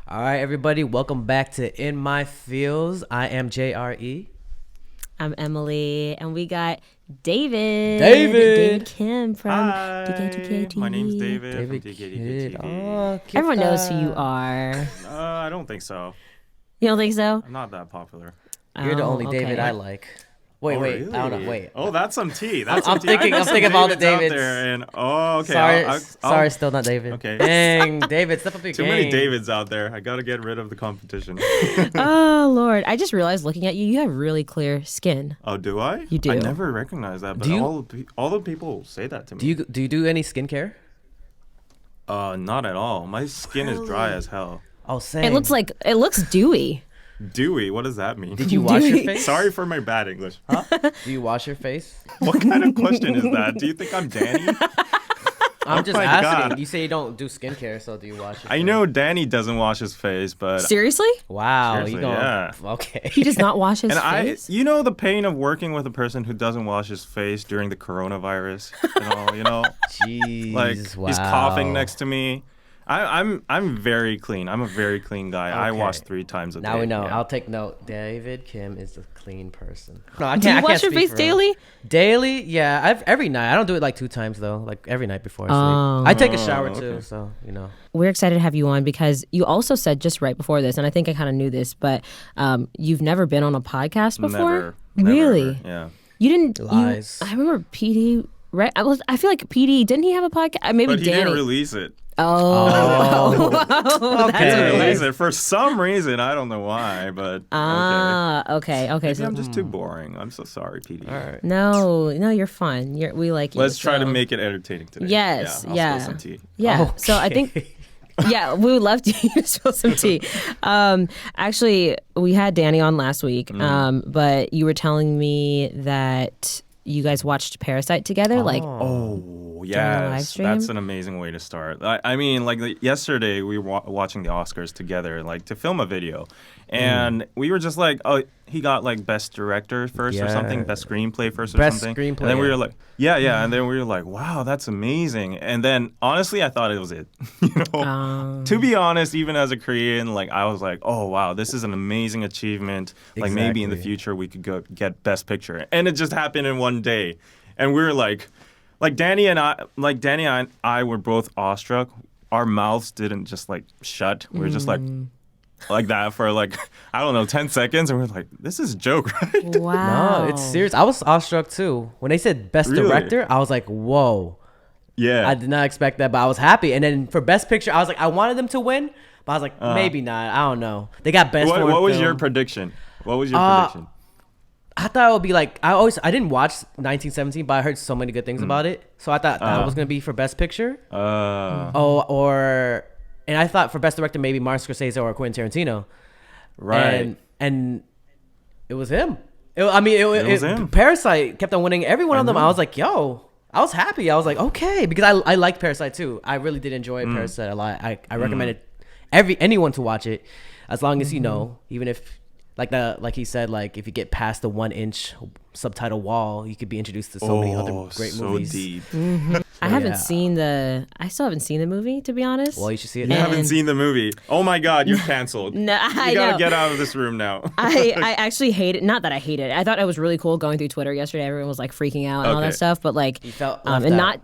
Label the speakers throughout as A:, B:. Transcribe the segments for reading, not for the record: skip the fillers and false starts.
A: All right, everybody, welcome back to In My Feels. I am JRE.
B: I'm Emily, and we got David.
A: David.
B: David Kim from
C: Hi,
B: DK2K TV.
C: my name's David,
A: David
C: from
A: Kid.
C: DK2K TV.
A: Oh,
B: Everyone knows who you are.
C: I don't think so.
B: You don't think so?
C: I'm not that popular.
A: You're the
B: Oh,
A: only
B: okay.
A: David I like. Wait,
C: Really?
A: I don't know. Wait.
C: Oh, that's some tea. That's
A: I'm
C: some tea.
A: thinking-
C: I know
A: I'm
C: some
A: thinking of all the
C: Davids
A: Davids.
C: out there, and okay.
A: Sorry,
C: I'll-
A: sorry, still not David.
C: Okay.
A: Dang, David, step up your
C: Too
A: game.
C: many Davids out there. I gotta get rid of the competition.
B: Oh, Lord. I just realized looking at you, you have really clear skin.
C: Oh, do I?
B: You do.
C: I never recognized that, but
A: Do you-
C: all the people say that to me.
A: Do you do any skincare?
C: Not at all. My skin is dry as hell.
A: Oh, same.
B: It looks dewy.
C: Dewy. What does that mean?
A: Did you wash your
B: Dewy.
A: face?
C: Sorry for my bad English.
A: Do you wash your face?
C: What kind of question is that? Do you think I'm Danny?
A: I'm just
C: my
A: asking.
C: God.
A: You say you don't do skincare, so do you wash your
C: I
A: face?
C: know Danny doesn't wash his face, but
B: Seriously?
A: Wow,
C: Seriously,
A: you going
C: yeah.
A: Okay.
B: He does not wash his
C: and
B: face?
C: you know the pain of working with a person who doesn't wash his face during the coronavirus. You know,
A: Jeez,
C: like
A: wow.
C: he's coughing next to me. I'm very clean. I'm a very clean guy. I
A: Okay.
C: wash 3 times a day.
A: Now we know.
C: Yeah.
A: I'll take note. David Kim is a clean person. No, I
B: Do you
A: I
B: wash your
A: speak
B: face
A: for him.
B: daily?
A: Daily, yeah. Every night. I don't do it like 2 times though. Like every night before I sleep.
B: Oh.
A: I take a shower
C: okay.
A: too, so you know.
B: We're excited to have you on because you also said just right before this, and I think I kind of knew this, but you've never been on a podcast before?
C: Never,
B: Really?
C: ever. Yeah.
B: You didn't.
A: Lies.
B: I remember PD. Right? I feel like PD. Didn't he have a podcast? Maybe
C: But he
B: Danny.
C: didn't release it.
B: Oh.
A: Okay.
C: He didn't
B: what it
C: release
B: was.
C: it for some reason. I don't know why, but okay.
B: Okay.
C: Maybe
B: So
C: I'm just too boring. I'm so sorry, PD.
A: All right.
B: no, you're fun. We like you.
C: Let's try to
B: so-
C: make it entertaining today.
B: Yes,
C: I'll
B: yeah.
C: spill some tea.
B: Yeah. So I think.
A: Okay.
B: Yeah, we would love to spill some tea. Actually, we had Danny on last week, but you were telling me that you guys watched Parasite together.
C: Oh,
B: live
C: yes.
B: stream?
C: That's an amazing way to start. I mean, like yesterday, we were watching the Oscars together, like to film a video. And we were just like, oh, he got like best director first or something,
A: Yeah.
C: best screenplay first or
A: Best
C: something.
A: screenplay,
C: And then we
A: yeah.
C: were like, yeah. And then we were like, wow, that's amazing. And then honestly, I thought it was it. To be honest, even as a Korean, like I was like, oh, wow, this is an amazing achievement. Like maybe in the
A: Exactly.
C: future we could go get best picture. And it just happened in one day. And we were like Danny and I were both awestruck. Our mouths didn't just like shut. We were just like that for like, I don't know, 10 seconds. And we're like, this is a joke, right?
B: wow.
A: No, it's serious. I was awestruck too. When they said best
C: Really?
A: director, I was like, whoa.
C: Yeah.
A: I did not expect that, but I was happy. And then for best picture, I was like, I wanted them to win, but I was like, maybe not. I don't know. They got best foreign
C: What was your
A: film.
C: prediction? What was your
A: Uh,
C: prediction?
A: I thought it would be like I didn't watch 1917, but I heard so many good things about it. So I thought that was gonna be for best picture. And I thought for best director maybe Martin Scorsese or Quentin Tarantino.
C: Right.
A: And it was him. It
C: was him.
A: Parasite kept on winning every one of them. I was like, yo. I was happy. I was like, okay, because I liked Parasite too. I really did enjoy Parasite a lot. I recommend it anyone to watch it, as long as you know, even if like he said, like if you get past the 1-inch subtitle wall, you could be introduced to so many other great
C: so
A: movies.
C: deep.
B: I haven't
A: yeah.
B: I still haven't seen the movie, to be honest.
A: Well, you should see it.
C: You
A: now.
C: haven't seen the movie. Oh my God, you're canceled.
B: No, I
C: You gotta
B: know.
C: get out of this room now.
B: I actually hate it. Not that I hate it. I thought it was really cool going through Twitter yesterday. Everyone was like freaking out and all
C: Okay.
B: that stuff. But like,
A: You felt left
B: and
A: out.
B: not.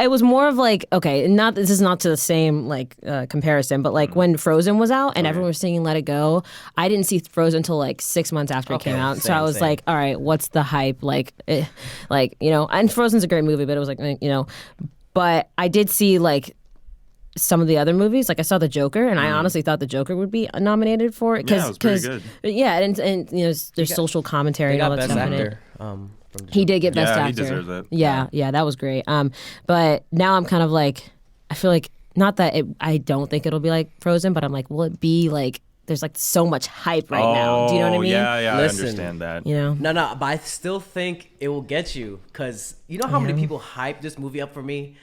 B: It was more of like, okay, not this is not to the same like comparison, but like when Frozen was out and everyone was singing "Let It Go," I didn't see Frozen until like 6 months after it came out. So I was
A: same.
B: like, all right, what's the hype? Like, and Frozen's a great movie, but it was like, but I did see like some of the other movies. Like I saw The Joker, and I honestly thought The Joker would be nominated for it
C: Yeah, it was pretty good.
B: yeah, and there's social commentary
A: They
B: and all
A: got
B: that
A: best
B: stuff in it.
A: actor. From the
B: He did get best
C: Yeah,
B: actor.
C: he deserves it.
B: Yeah, that was great. But now I'm kind of like, I feel like not that I don't think it'll be like Frozen, but I'm like, will it be like? There's like so much hype right now. Do you know what I mean?
C: Yeah,
A: Listen.
C: I understand that.
B: You know.
A: No, but I still think it will get you because you know how many people hype this movie up for me.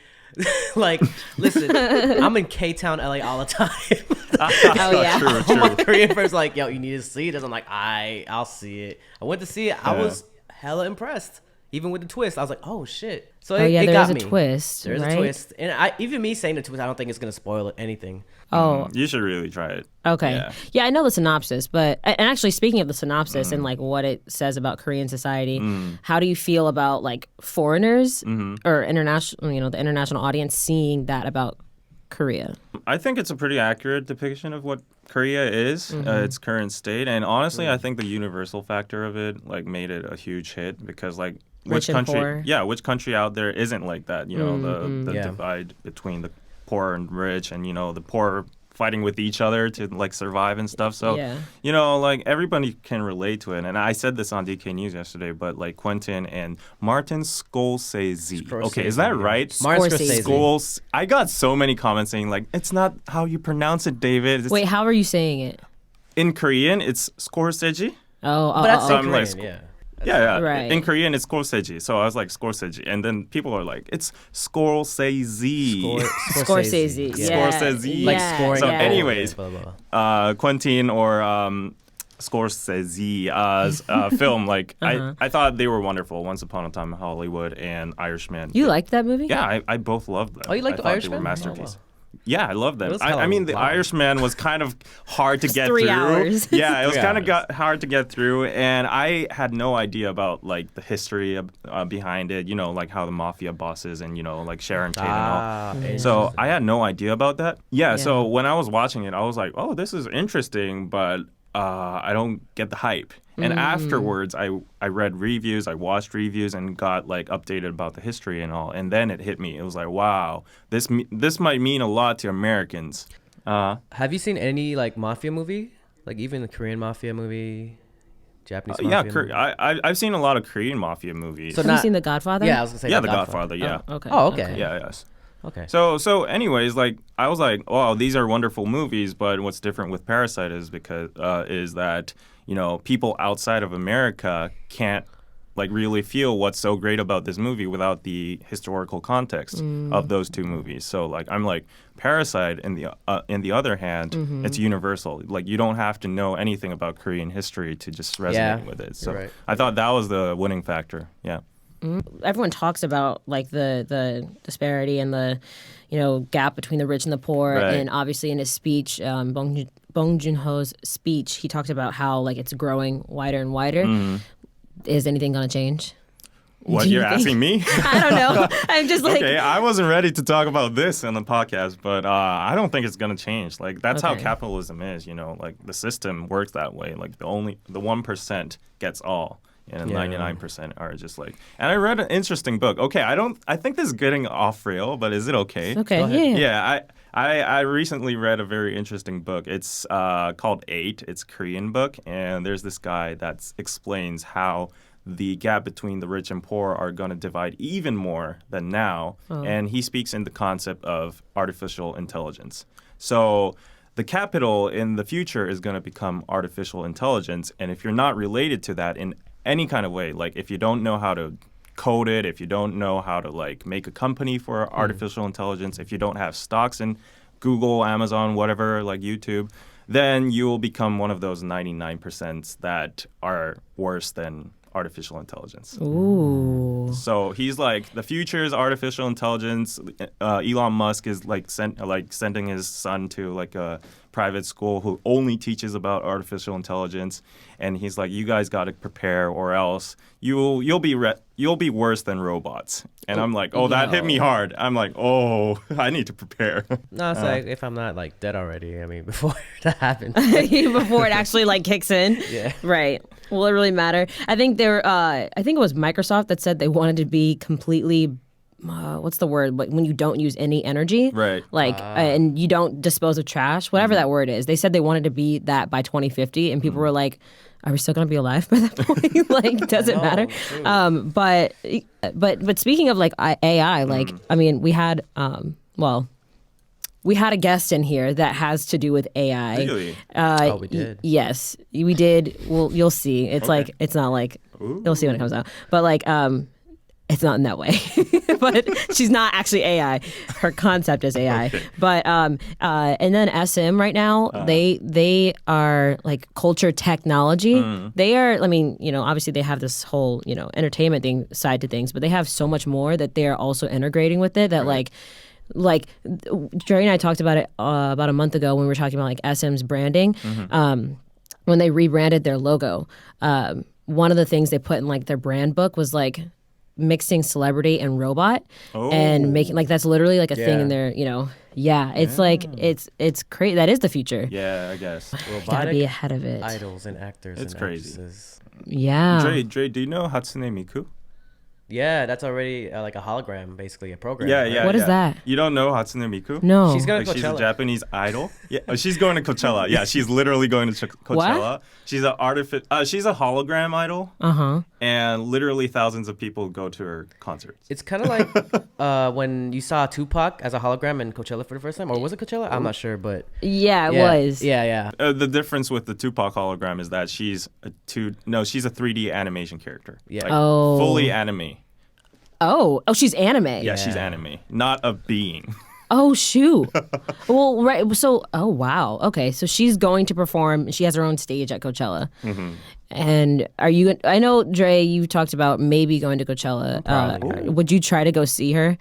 A: Like, listen, I'm in K-Town, LA all the time.
B: Oh yeah.
C: True.
A: My Korean friends like, yo, you need to see this. I'm like, I'll see it. I went to see it. I
C: Yeah.
A: was hella impressed. Even with the twist, I was like, oh shit. So
B: Oh yeah,
A: it
B: there
A: got
B: is a
A: me.
B: twist.
A: There's
B: right?
A: a twist, and even me saying the twist, I don't think it's gonna spoil anything.
B: Oh,
C: You should really try it.
B: okay.
C: Yeah.
B: Yeah, I know the synopsis, but and actually speaking of the synopsis and like what it says about Korean society, how do you feel about like foreigners or international, the international audience seeing that about Korea?
C: I think it's a pretty accurate depiction of what Korea is, its current state, and honestly, I think the universal factor of it like made it a huge hit because like
B: Rich and poor.
C: which country out there isn't like that? You know, the
A: Yeah.
C: divide between the poor and rich, and the poor fighting with each other to like survive and stuff. So
B: Yeah.
C: like everybody can relate to it. And I said this on DK News yesterday, but like Quentin and Martin Scorsese. Okay, is that
A: Scorsese, yeah.
C: right?
A: Martin
B: Scorsese.
A: Scorsese.
C: I got so many comments saying like it's not how you pronounce it, David. It's,
B: Wait, how are you saying it?
C: in Korean it's Scorsese.
B: Oh,
A: But that's
C: So
A: in
C: I'm like,
A: Korean, yeah.
C: Yeah.
B: Right.
C: In Korean it's Scorsese. So I was like Scorsese, and then people are like it's Scorsese.
B: Scorsese. Yeah.
C: Scorsese.
A: Like
B: Yeah,
A: scoring.
C: So
B: yeah.
C: anyways,
A: Blah, blah, blah.
C: Quentin or Scorsese's film, like I thought they were wonderful. Once Upon a Time in Hollywood and Irishman.
B: You liked that movie?
C: Yeah, I both loved them.
A: Oh, you liked
C: I
A: The
C: thought they were
A: Irishman?
C: masterpieces.
A: Oh, wow.
C: Yeah, I love them.
A: It was
C: I
A: hella
C: mean, The
A: long.
C: Irishman was kind of hard to get
B: 3
C: through.
B: hours.
C: Yeah, it was
A: 3
C: kind of
A: hours.
C: hard to get through, and I had no idea about like the history behind it. Like how the mafia bosses and like Sharon Tate and all. So I had no idea about that. Yeah, so when I was watching it, I was like, oh, this is interesting, but I don't get the hype. And afterwards, I read reviews, I watched reviews, and got like updated about the history and all. And then it hit me. It was like, wow, this might mean a lot to Americans.
A: Have you seen any like mafia movie? Like even the Korean mafia movie, Japanese
C: Yeah,
A: mafia movie?
C: I've seen a lot of Korean mafia movies.
A: So
B: Have you
A: not-
B: seen The Godfather?
A: Yeah, I was gonna say
C: Yeah, The Godfather. Yeah.
B: Oh, okay.
A: Oh, okay.
C: Yeah. Yes.
A: Okay.
C: So anyways, like I was like, wow, these are wonderful movies, but what's different with Parasite is is that people outside of America can't like really feel what's so great about this movie without the historical context of those two movies. So like I'm like Parasite in the other hand, it's universal. Like you don't have to know anything about Korean history to just resonate
A: Yeah,
C: with it. So
A: you're right.
C: I thought that was the winning factor. Yeah.
B: Everyone talks about like the disparity and the gap between the rich and the poor,
C: Right.
B: and obviously in his speech, Bong Joon-ho's speech, he talked about how like it's growing wider and wider. Is anything gonna change?
C: What,
B: Do you
C: you're
B: think-
C: asking me?
B: I don't know. I'm just like,
C: Okay, I wasn't ready to talk about this on the podcast, but I don't think it's gonna change. Like that's how
B: Okay.
C: capitalism is, like the system works that way. Like the 1% gets all, and
A: Yeah.
C: 99% are just like. And I read an interesting book. Okay, I think this is getting off rail, but is it okay?
B: okay,
A: ahead.
B: yeah.
C: Yeah, I recently read a very interesting book. It's called 8. It's a Korean book, and there's this guy that explains how the gap between the rich and poor are going to divide even more than now. And he speaks in the concept of artificial intelligence. So the capital in the future is going to become artificial intelligence, and if you're not related to that in any kind of way, like if you don't know how to code it, if you don't know how to like make a company for artificial intelligence, if you don't have stocks in Google, Amazon, whatever, like YouTube, then you will become one of those 99% that are worse than artificial intelligence.
B: Ooh.
C: So he's like, the future is artificial intelligence. Elon Musk is like sending his son to like a private school who only teaches about artificial intelligence, and he's like, you guys got to prepare, or else you'll be worse than robots. And I'm like, oh, that hit me hard. I'm like, oh, I need to prepare.
A: No, it's like if I'm not like dead already. I mean, before that happened.
B: Before it actually like kicks in.
A: Yeah.
B: Right. Will it really matter? I think I think it was Microsoft that said they wanted to be completely what's the word? When you don't use any energy,
C: Right.
B: Like, and you don't dispose of trash, whatever that word is. They said they wanted to be that by 2050, and people were like, "Are we still gonna be alive by that point? Like, does it matter?" But speaking of like AI, like, I mean, we had we had a guest in here that has to do with AI.
C: Really?
A: Oh, we did.
B: Yes, we did. Well, you'll see. It's like it's not like you'll see when it comes out. But like It's not in that way, but she's not actually AI. Her concept is AI.
C: Okay.
B: But and then SM right now, they are like culture technology. They are. I mean, obviously they have this whole entertainment thing side to things, but they have so much more that they are also integrating with it. That like Dre and I talked about it about a month ago when we were talking about like SM's branding. When they rebranded their logo, one of the things they put in like their brand book was like mixing celebrity and robot and making like that's literally like a thing in their it's like it's crazy. That is the future.
C: Yeah, I guess.
B: Gotta be ahead of it.
A: Idols and actors.
C: It's
A: and
C: crazy.
A: actresses.
B: Yeah.
C: Dre, do you know Hatsune Miku?
A: Yeah, that's already like a hologram, basically a program.
C: Yeah,
A: right?
C: yeah.
B: What is that?
C: You don't know Hatsune Miku?
B: No.
A: She's gonna
C: Like
A: Coachella.
C: she's a Japanese idol. Yeah, she's going to Coachella. Yeah, she's literally going to Coachella. She's she's a hologram idol, and literally thousands of people go to her concerts.
A: It's kind of like when you saw Tupac as a hologram in Coachella for the first time, or was it Coachella? I'm not sure, but
B: Yeah, it was.
A: Yeah.
C: The difference with the Tupac hologram is that she's a 3D animation character.
A: Yeah.
C: Like,
B: Oh.
C: fully anime.
B: Oh, she's anime.
C: Yeah, she's anime, not a being.
B: Oh shoot. Well, right. So, oh wow. Okay, so she's going to perform. She has her own stage at Coachella. And are you? I know, Dre, you talked about maybe going to Coachella. Would you try to go see her?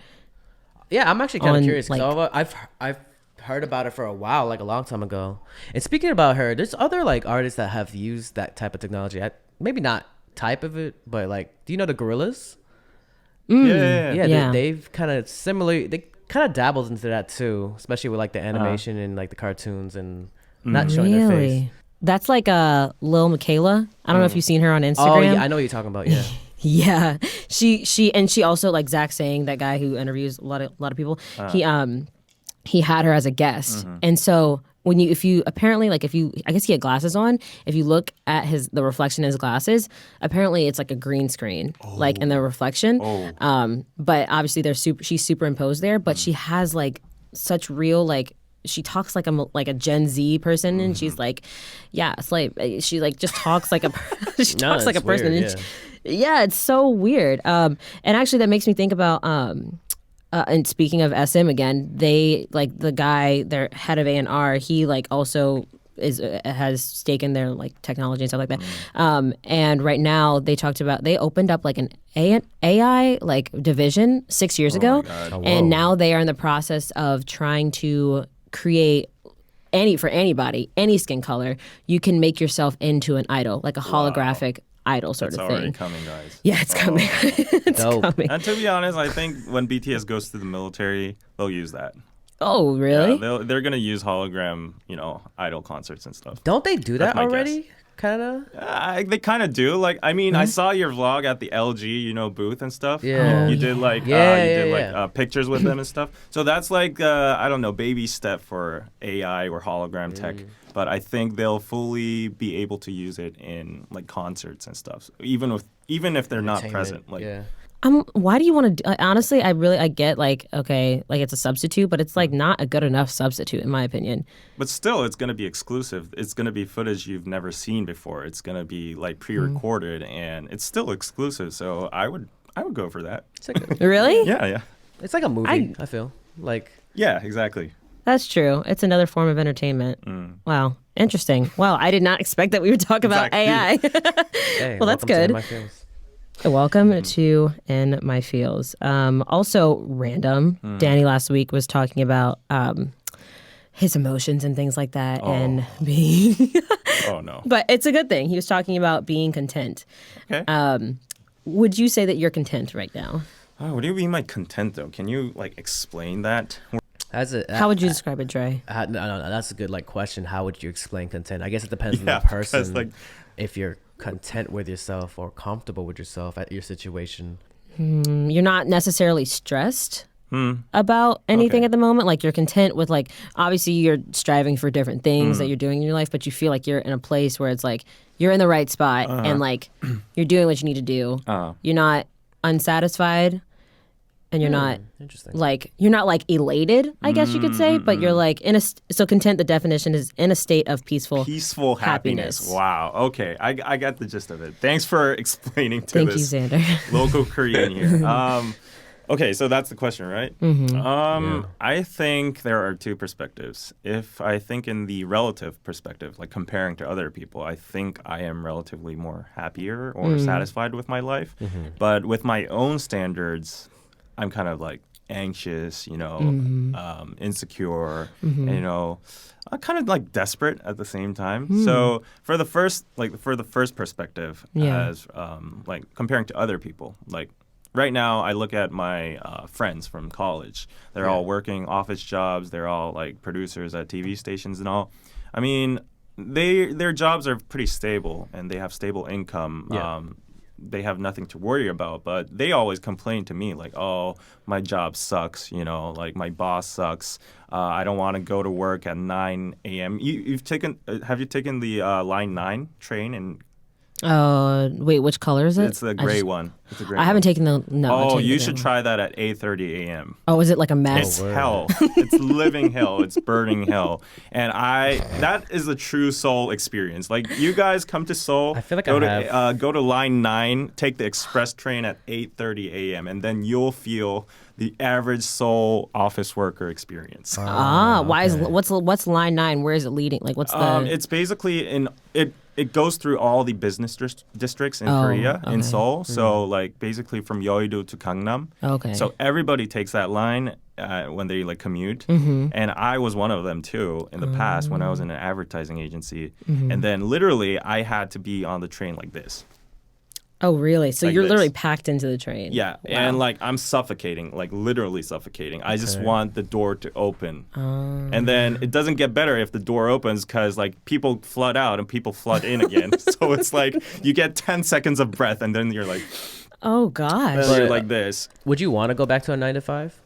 A: Yeah, I'm actually kind of
B: On,
A: curious because
B: like-
A: I've heard about it for a while, like a long time ago. And speaking about her, there's other like artists that have used that type of technology. Maybe not type of it, but like, do you know the Gorillas?
C: Yeah.
B: Yeah.
A: They've kind of similarly. They kind of dabbled into that too, especially with like the animation and like the cartoons and not showing their face.
B: Really? That's like Lil Michaela. I don't know if you've seen her on Instagram.
A: Oh yeah, I know what you're talking about. Yeah.
B: Yeah, she also like Zach saying, that guy who interviews a lot of people. He had her as a guest, and so when you I guess he had glasses on. If you look at the reflection in his glasses, apparently it's like a green screen, like in the reflection. But obviously she's superimposed there, but she has like such real like. She talks like a Gen Z person, and she's like, yeah, it's like she like just talks like a she talks like a
A: it's
B: person.
A: weird,
B: And yeah, it's so weird. And actually, that makes me think about. And speaking of SM again, they like the guy, their head of A&R. He like also has stake in their like technology and stuff like that. And right now they opened up like an AI like division 6 years ago, and now they are in the process of trying to create for anybody, any skin color. You can make yourself into an idol, like a holographic idol sort
C: It's
B: of
C: already
B: thing.
C: coming, guys.
B: Yeah, it's coming. It's
A: Dope.
B: coming.
C: And to be honest, I think when BTS goes to the military, they'll use that.
B: Oh, really?
C: Yeah, they're gonna use hologram, idol concerts and stuff.
A: Don't they do that
C: my
A: already? Kind of.
C: They kind of do. Like, I mean, I saw your vlog at the LG, booth and stuff.
A: Yeah.
C: You did like, pictures with them and stuff. So that's like, I don't know, baby step for AI or hologram tech. But I think they'll fully be able to use it in like concerts and stuff. Even if they're not present. Like,
A: yeah.
B: Why do you want to? Honestly, I get like, okay, like it's a substitute, but it's like not a good enough substitute in my opinion.
C: But still, it's going to be exclusive. It's going to be footage you've never seen before. It's going to be like pre-recorded, and it's still exclusive. So I would go for that.
A: It's like
B: Really?
C: Yeah.
A: it's like a movie. I feel like.
C: Yeah, exactly.
B: That's true. It's another form of entertainment. Wow, interesting. Wow, I did not expect that we would talk about AI.
A: Hey,
B: Well, that's
A: welcome to
B: good.
A: My Feels.
B: Welcome to In My Feels. Also random. Danny last week was talking about his emotions and things like that, and being.
C: Oh no.
B: But it's a good thing. He was talking about being content.
C: Okay.
B: Would you say that you're content right now?
C: What do you mean by content though? Can you like explain that?
B: How would you describe it, Dre?
A: No, that's a good like question. How would you explain content? I guess it depends on
C: Yeah,
A: the person.
C: because, like-
A: if you're content with yourself or comfortable with yourself at your situation.
B: You're not necessarily stressed about anything
C: Okay.
B: at the moment. Like you're content with like, obviously you're striving for different things that you're doing in your life, but you feel like you're in a place where it's like you're in the right spot and like you're doing what you need to do. You're not unsatisfied and you're not
A: Interesting.
B: like you're not like elated, I guess you could say, but you're like so content. The definition is in a state of peaceful
C: happiness. Wow. Okay, I got the gist of it. Thanks for explaining to
B: Thank
C: this
B: you, Xander.
C: local Korean here. Okay, so that's the question, right? I think there are two perspectives. If I think in the relative perspective, like comparing to other people, I think I am relatively more happier or satisfied with my life. But with my own standards, I'm kind of like anxious, insecure, and, I'm kind of like desperate at the same time. So for the first perspective,
B: Yeah.
C: as like comparing to other people, like. Right now, I look at my friends from college. They're all working office jobs. They're all like producers at TV stations and all. I mean, their jobs are pretty stable and they have stable income.
A: Yeah.
C: They have nothing to worry about. But they always complain to me like, "Oh, my job sucks. Like my boss sucks. I don't want to go to work at 9 a.m." Have you taken the Line 9 train in?
B: Wait, which color is it?
C: It's the gray one. It's a gray
B: I haven't taken the
C: Oh, you should try that at 8:30 a.m.
B: Oh, is it like a
C: It's
B: mess?
C: hell. It's living hell. It's burning hell. And that is a true Seoul experience. Like you guys come to Seoul,
A: I feel like
C: go to Line 9, take the express train at 8:30 a.m. and then you'll feel the average Seoul office worker experience.
B: Why is what's line 9? Where is it leading? Like what's the
C: It's basically it goes through all the business districts in Korea, in Seoul. So like basically from Yeouido to Gangnam.
B: Okay.
C: So everybody takes that line when they like commute. And I was one of them too in the past when I was in an advertising agency. And then literally I had to be on the train like this.
B: Oh, really? So
C: Like
B: you're
C: this.
B: literally packed into the train.
C: Yeah,
B: Wow.
C: and like I'm suffocating, like literally suffocating. I just want the door to open. And then it doesn't get better if the door opens because like people flood out and people flood in again. So it's like you get 10 seconds of breath and then you're like,
B: Oh gosh.
C: you're like this.
A: Would you want to go back to a 9 to 5?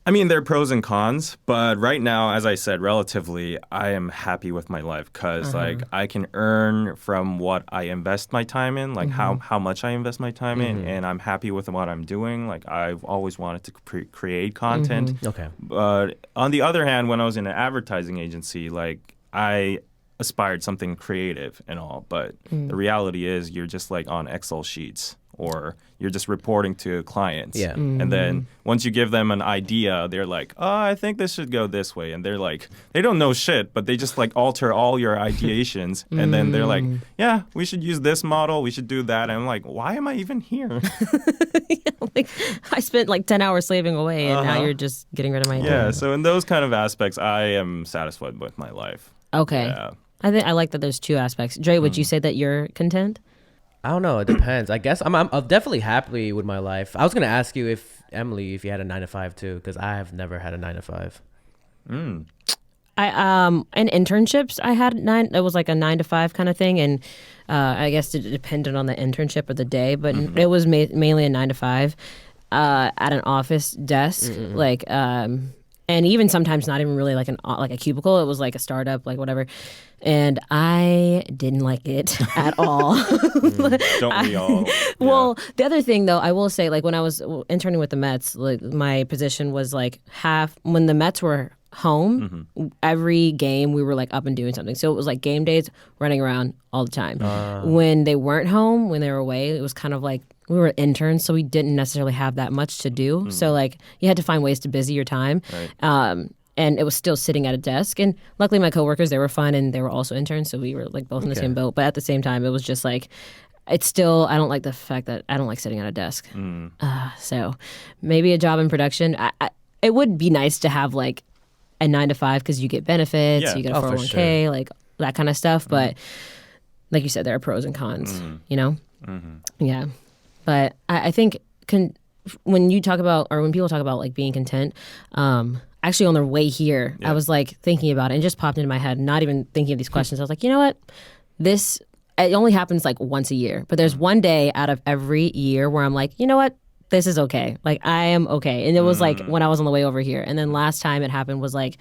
C: I mean, there are pros and cons, but right now, as I said, relatively, I am happy with my life because like I can earn from what I invest my time in, like how much I invest my time in, and I'm happy with what I'm doing. Like I've always wanted to create content.
A: Okay.
C: But on the other hand, when I was in an advertising agency, like I aspired something creative and all, but the reality is you're just like on Excel sheets or you're just reporting to clients.
A: Yeah.
C: And then once you give them an idea, they're like, "Oh, I think this should go this way." And they're like, they don't know shit, but they just like alter all your ideations. And then they're like, "Yeah, we should use this model. We should do that." And I'm like, why am I even here?
B: Like, I spent like 10 hours slaving away and now you're just getting rid of my
C: Yeah. So in those kind of aspects, I am satisfied with my life.
B: Okay.
C: Yeah.
B: I think I like that there's two aspects. Dre, would you say that you're content?
A: I don't know. It depends. I guess I'm definitely happy with my life. I was gonna ask you if you had a 9 to 5 too, because I have never had a 9 to 5.
B: I in internships I had it was like a 9 to 5 kind of thing, and I guess it depended on the internship or the day, but it was mainly a 9 to 5 at an office desk, like and even sometimes not even really like a cubicle. It was like a startup, like whatever, and I didn't like it at all.
C: Don't we all?
B: Well, the other thing though, I will say, like when I was interning with the Mets, like my position was like half when the Mets were home, every game we were like up and doing something. So it was like game days, running around all the time. When they weren't home, when they were away, it was kind of like we were interns, so we didn't necessarily have that much to do. So like you had to find ways to busy your time.
C: Right.
B: And it was still sitting at a desk. And luckily my coworkers, they were fun and they were also interns, so we were like both in the same boat. But at the same time, it was just like, it's still, I don't like the fact that I don't like sitting at a desk. So maybe a job in production. It would be nice to have like a 9 to 5 because you get benefits,
C: Yeah.
B: you get a
A: Oh, for
B: 401k, like that kind of stuff. But like you said, there are pros and cons, you know? Yeah. But I think when you talk about, or when people talk about like being content, actually on their way here, I was like thinking about it and it just popped into my head, not even thinking of these questions. I was like, you know what? It only happens like once a year, but there's one day out of every year where I'm like, you know what? This is okay. Like I am okay. And it was like when I was on the way over here. And then last time it happened was like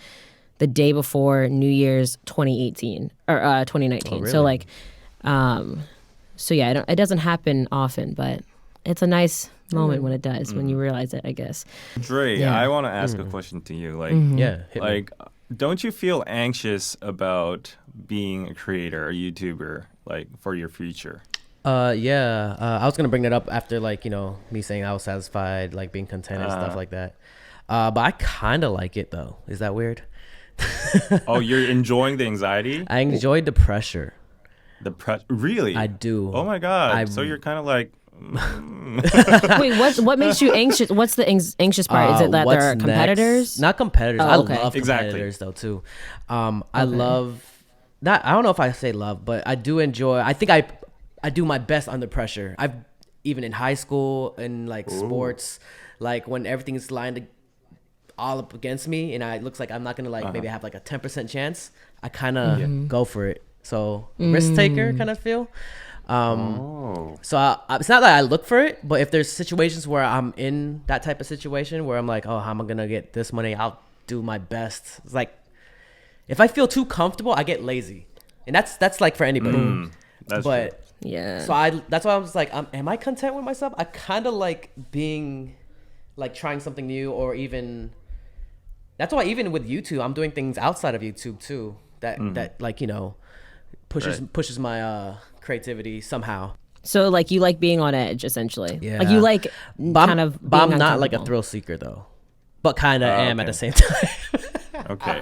B: the day before New Year's 2018 or 2019.
A: Oh, really?
B: So like, so yeah, it doesn't happen often, but it's a nice moment when it does, when you realize it, I guess.
C: Dre,
B: Yeah.
C: I want to ask a question to you. Like,
A: Yeah, hit me.
C: like, don't you feel anxious about being a creator, a YouTuber, like for your future?
A: Yeah. I was gonna bring that up after like me saying I was satisfied, like being content and stuff like that. But I kind of like it though. Is that weird?
C: Oh, you're enjoying the anxiety,
A: I enjoyed the pressure.
C: really?
A: I do.
C: Oh my god!
A: I-
C: So you're kind of like,
B: Wait, what makes you anxious? What's the anxious part? Is it that
A: What's
B: there are competitors?
A: next? Not competitors.
B: Oh,
A: I
B: okay.
A: love
C: Exactly.
A: competitors though too. I love not. I don't know if I say love, but I do enjoy. I think I do my best under pressure. I've even in high school and like sports, like when everything's lined all up against me and it looks like I'm not gonna like maybe have like a 10% chance. I kind of go for it. So risk taker kind of feel. So it's not that I look for it, but if there's situations where I'm in that type of situation where I'm like, oh, how am I gonna get this money? I'll do my best. It's like if I feel too comfortable, I get lazy, and that's like for anybody.
C: that's
A: But
C: true.
B: Yeah.
A: so that's why I was like, am I content with myself? I kind of like being like trying something new, or even that's why even with YouTube, I'm doing things outside of YouTube too. That like pushes my creativity somehow.
B: So like you like being on edge, essentially.
A: Yeah.
B: Like you like
A: But
B: kind of.
A: but I'm
B: being
A: not like a
B: uncomfortable.
A: thrill seeker though, but kind of am at
C: okay.
A: the same time.
C: Okay,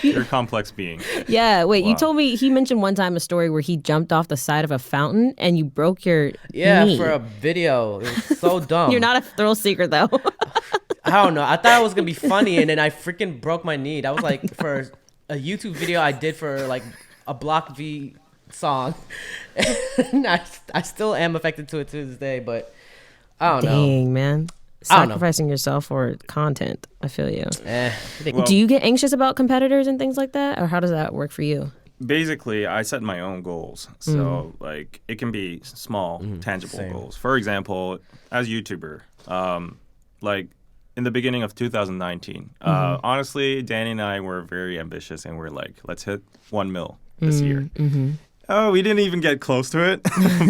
C: you're a complex being.
B: Yeah. Wait. You
C: Wow.
B: told me he mentioned one time a story where he jumped off the side of a fountain and you broke your
A: Yeah,
B: knee.
A: for a video, it was so dumb.
B: You're not a thrill seeker though.
A: I don't know. I thought it was gonna be funny, and then I freaking broke my knee. That was like for a YouTube video I did for like a Block V song. And I still am affected to it to this day, but I don't know.
B: Dang, man.
A: I don't know.
B: Sacrificing yourself for content. I feel you.
A: I think-
C: Well-
B: Do you get anxious about competitors and things like that, or how does that work for you?
C: Basically, I set my own goals. So, like, it can be small, tangible
A: Same.
C: goals. For example, as a YouTuber, like in the beginning of 2019, honestly, Danny and I were very ambitious, and we're like, let's hit 1 mil this year. Oh, we didn't even get close to it,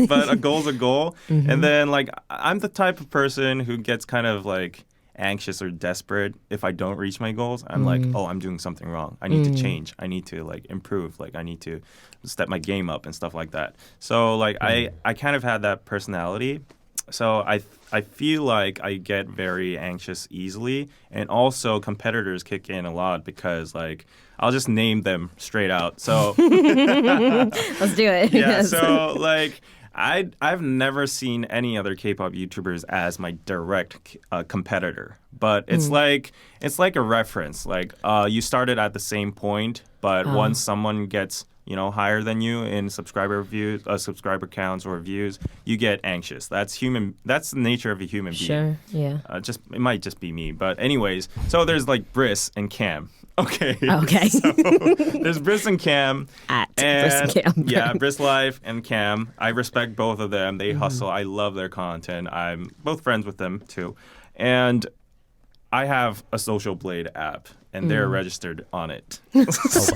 C: but a goal's a goal. And then, like, I'm the type of person who gets kind of like anxious or desperate if I don't reach my goals. I'm like, oh, I'm doing something wrong. I need to change. I need to like improve. Like, I need to step my game up and stuff like that. So, like, I kind of had that personality. So I feel like I get very anxious easily, and also competitors kick in a lot because like I'll just name them straight out. So
B: Let's do it.
C: yeah,
B: Yes.
C: so like I've never seen any other K-pop YouTubers as my direct competitor, but it's like a reference. Like you started at the same point, but once someone gets higher than you in subscriber counts or views, you get anxious. That's human. That's the nature of a human being.
B: Sure. Yeah.
C: It might just be me, but anyways. So there's like Briss and Cam. Okay.
B: Okay.
C: So there's Briss and Cam.
B: At Briss and Cam.
C: Yeah, Briss Life and Cam. I respect both of them. They hustle. I love their content. I'm both friends with them too, and I have a Social Blade app, and they're registered on it.
A: Oh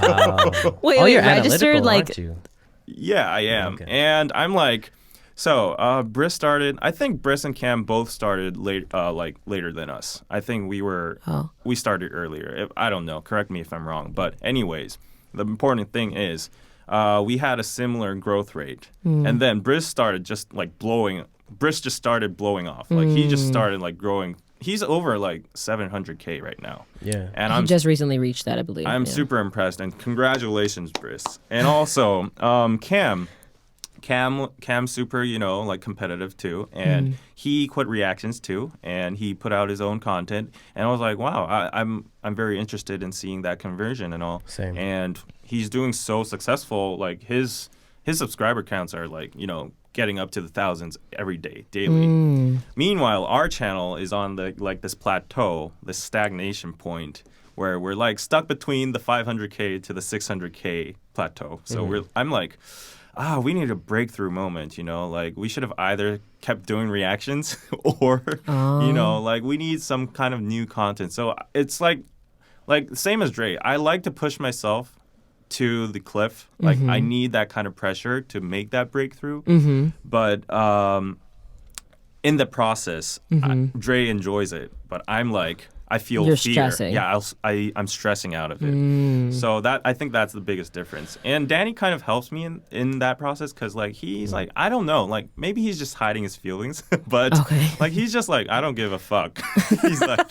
A: wow.
B: Wait,
A: Oh,
B: wait,
A: you're
B: registered
A: analytical,
B: like
A: aren't you?
C: Yeah, I am.
A: Okay.
C: And I'm like, Briss started, I think Briss and Cam both started later than us. I think we started earlier. I don't know. Correct me if I'm wrong. But anyways, the important thing is we had a similar growth rate. And then Briss started just blowing off. Like he just started like growing. He's over like 700K right now.
A: Yeah.
C: And
B: he
C: I'm
B: just recently reached that, I believe.
C: I'm
B: yeah.
C: super impressed, and congratulations, Briss. And also, Cam's super, like competitive too, and he quit reactions too, and he put out his own content, and I was like, wow, I'm very interested in seeing that conversion and all.
A: Same.
C: And he's doing so successful, like his subscriber counts are like, getting up to the thousands every day, daily. Meanwhile, our channel is on this plateau, this stagnation point, where we're like stuck between the 500K to the 600K plateau. So I'm like, we need a breakthrough moment, like we should have either kept doing reactions or, like we need some kind of new content. So it's like same as Dre. I like to push myself to the cliff. Like I need that kind of pressure to make that breakthrough. But in the process, Dre enjoys it, but I'm like, I feel
B: You're
C: fear.
B: stressing.
C: Yeah, I'm stressing out of it. So I think that's the biggest difference. And Danny kind of helps me in that process because like he's like, I don't know, like maybe he's just hiding his feelings, but
B: Okay.
C: like he's just like, I don't give a fuck. He's like,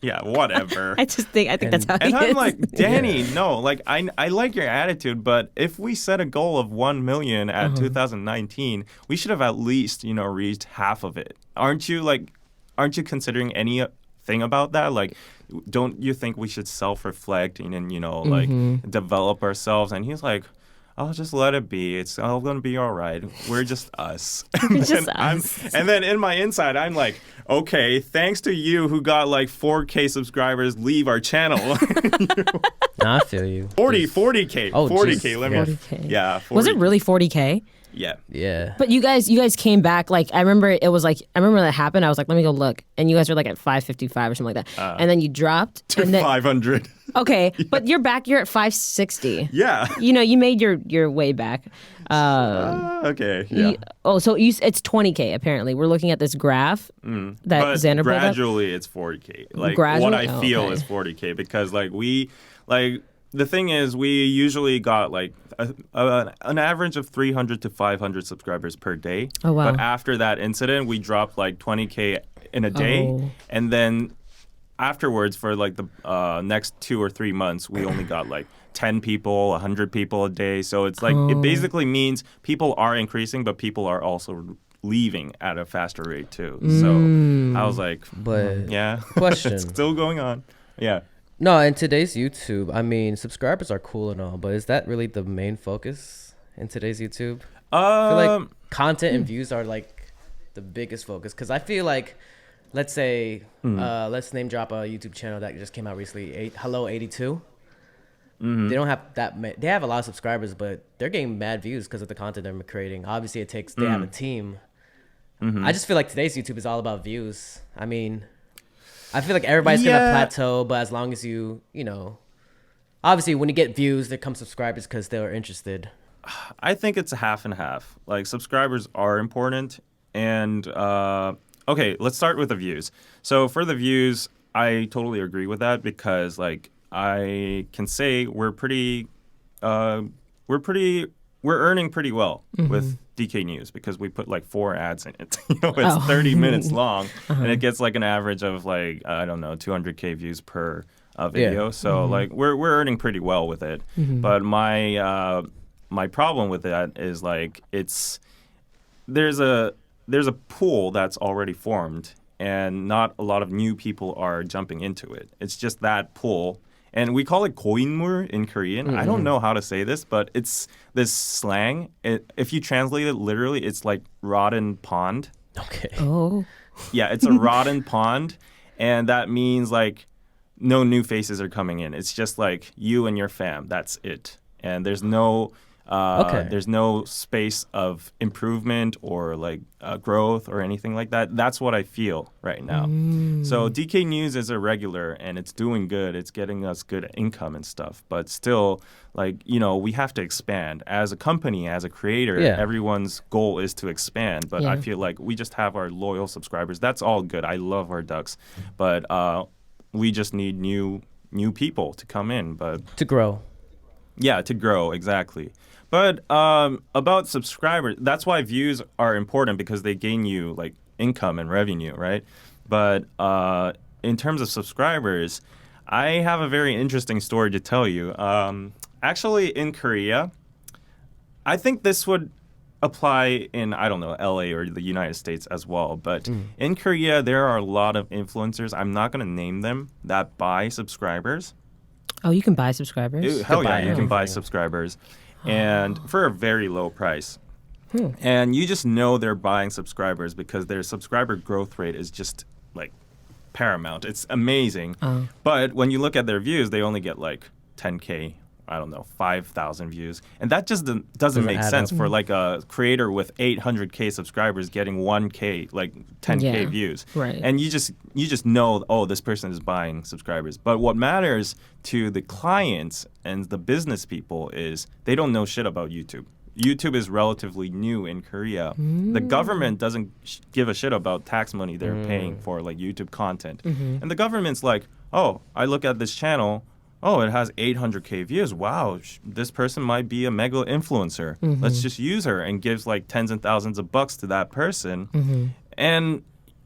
C: yeah, whatever.
B: I think that's how he
C: And I'm
B: is.
C: like, Danny, no, like I like your attitude, but if we set a goal of 1 million at 2019, we should have at least, reached half of it. Aren't you considering anything about that? Like, don't you think we should self-reflect and like develop ourselves? And he's like, I'll just let it be. It's all going to be all right. We're just us. And
B: Just
C: then
B: us.
C: and then in my inside, I'm like, okay, thanks to you who got like 4K subscribers, leave our channel.
A: Nah, I feel you.
C: 40K.
A: Oh,
C: 40K.
A: jeez.
C: Let me.
B: 40K.
C: Yeah. 40.
B: Was it really 40K?
C: Yeah.
A: Yeah.
B: But you guys came back. Like I remember that happened. I was like, let me go look, and you guys were like at 555 or something like that, and then you dropped
C: To
B: and then
C: 500.
B: okay, but you're back. You're at 560.
C: Yeah.
B: You made your way back.
C: Okay. Yeah.
B: It's 20K apparently. We're looking at this graph that
C: But
B: Xander pulled up.
C: gradually it's 40K. Like
B: Gradually?
C: what I feel
B: Okay.
C: is 40K because the thing is we usually got like an average of 300 to 500 subscribers per day.
B: Oh, wow.
C: But after that incident, we dropped like 20K in a day,
B: Oh.
C: and then afterwards for like the next 2 or 3 months, we only got like 10 people, 100 people a day. So it's like it basically means people are increasing, but people are also leaving at a faster rate too. So I was like,
A: But
C: yeah,
A: question.
C: it's still going on. Yeah.
A: No, in today's YouTube, I mean, subscribers are cool and all, but is that really the main focus in today's YouTube? I feel like content and views are like the biggest focus because I feel like, let's say, let's name drop a YouTube channel that just came out recently, Hello 82. They don't have they have a lot of subscribers, but they're getting mad views because of the content they're creating. Obviously, they have a team. I just feel like today's YouTube is all about views. I mean, I feel like everybody's gonna plateau, but as long as obviously when you get views, there come subscribers because they're interested.
C: I think it's a half and half. Like subscribers are important, and okay, let's start with the views. So for the views, I totally agree with that because like I can say we're earning pretty well with DK News because we put like 4 ads in it. It's 30 minutes long, and it gets like an average of like I don't know 200K views per video. So like we're earning pretty well with it. But my problem with that is like there's a pool that's already formed, and not a lot of new people are jumping into it. It's just that pool. And we call it 고인물 in Korean. I don't know how to say this, but it's this slang. If you translate it literally, it's like rotten pond.
A: Okay.
B: Oh.
C: Yeah, it's a rotten pond. And that means like no new faces are coming in. It's just like you and your fam. That's it. And there's no there's no space of improvement or like growth or anything like that. That's what I feel right now. So DK News is a regular and it's doing good. It's getting us good income and stuff. But still, like, we have to expand. As a company, as a creator, everyone's goal is to expand. But I feel like we just have our loyal subscribers. That's all good. I love our ducks. But we just need new people to come in. But
A: To grow.
C: yeah, to grow, exactly. But about subscribers, that's why views are important because they gain you like income and revenue, right? But in terms of subscribers, I have a very interesting story to tell you. Actually, in Korea, I think this would apply in, I don't know, LA or the United States as well. But in Korea, there are a lot of influencers, I'm not going to name them, that buy subscribers.
B: Oh, you can buy subscribers?
C: Hell yeah,
A: buy
C: you can buy
A: everything.
C: subscribers. And for a very low price. And you just know they're buying subscribers because their subscriber growth rate is just like paramount. It's amazing. But when you look at their views, they only get like 10K, I don't know, 5,000 views. And that just doesn't make
A: add
C: sense
A: up.
C: for like a creator with 800K subscribers getting 1K, like 10K
B: Yeah,
C: views.
B: right.
C: And you just know, oh, this person is buying subscribers. But what matters to the clients and the business people is they don't know shit about YouTube. YouTube is relatively new in Korea. The government doesn't give a shit about tax money they're paying for like YouTube content. And the government's like, oh, I look at this channel. Oh, it has 800K views. Wow, this person might be a mega influencer. Let's just use her, and gives like tens and thousands of bucks to that person. And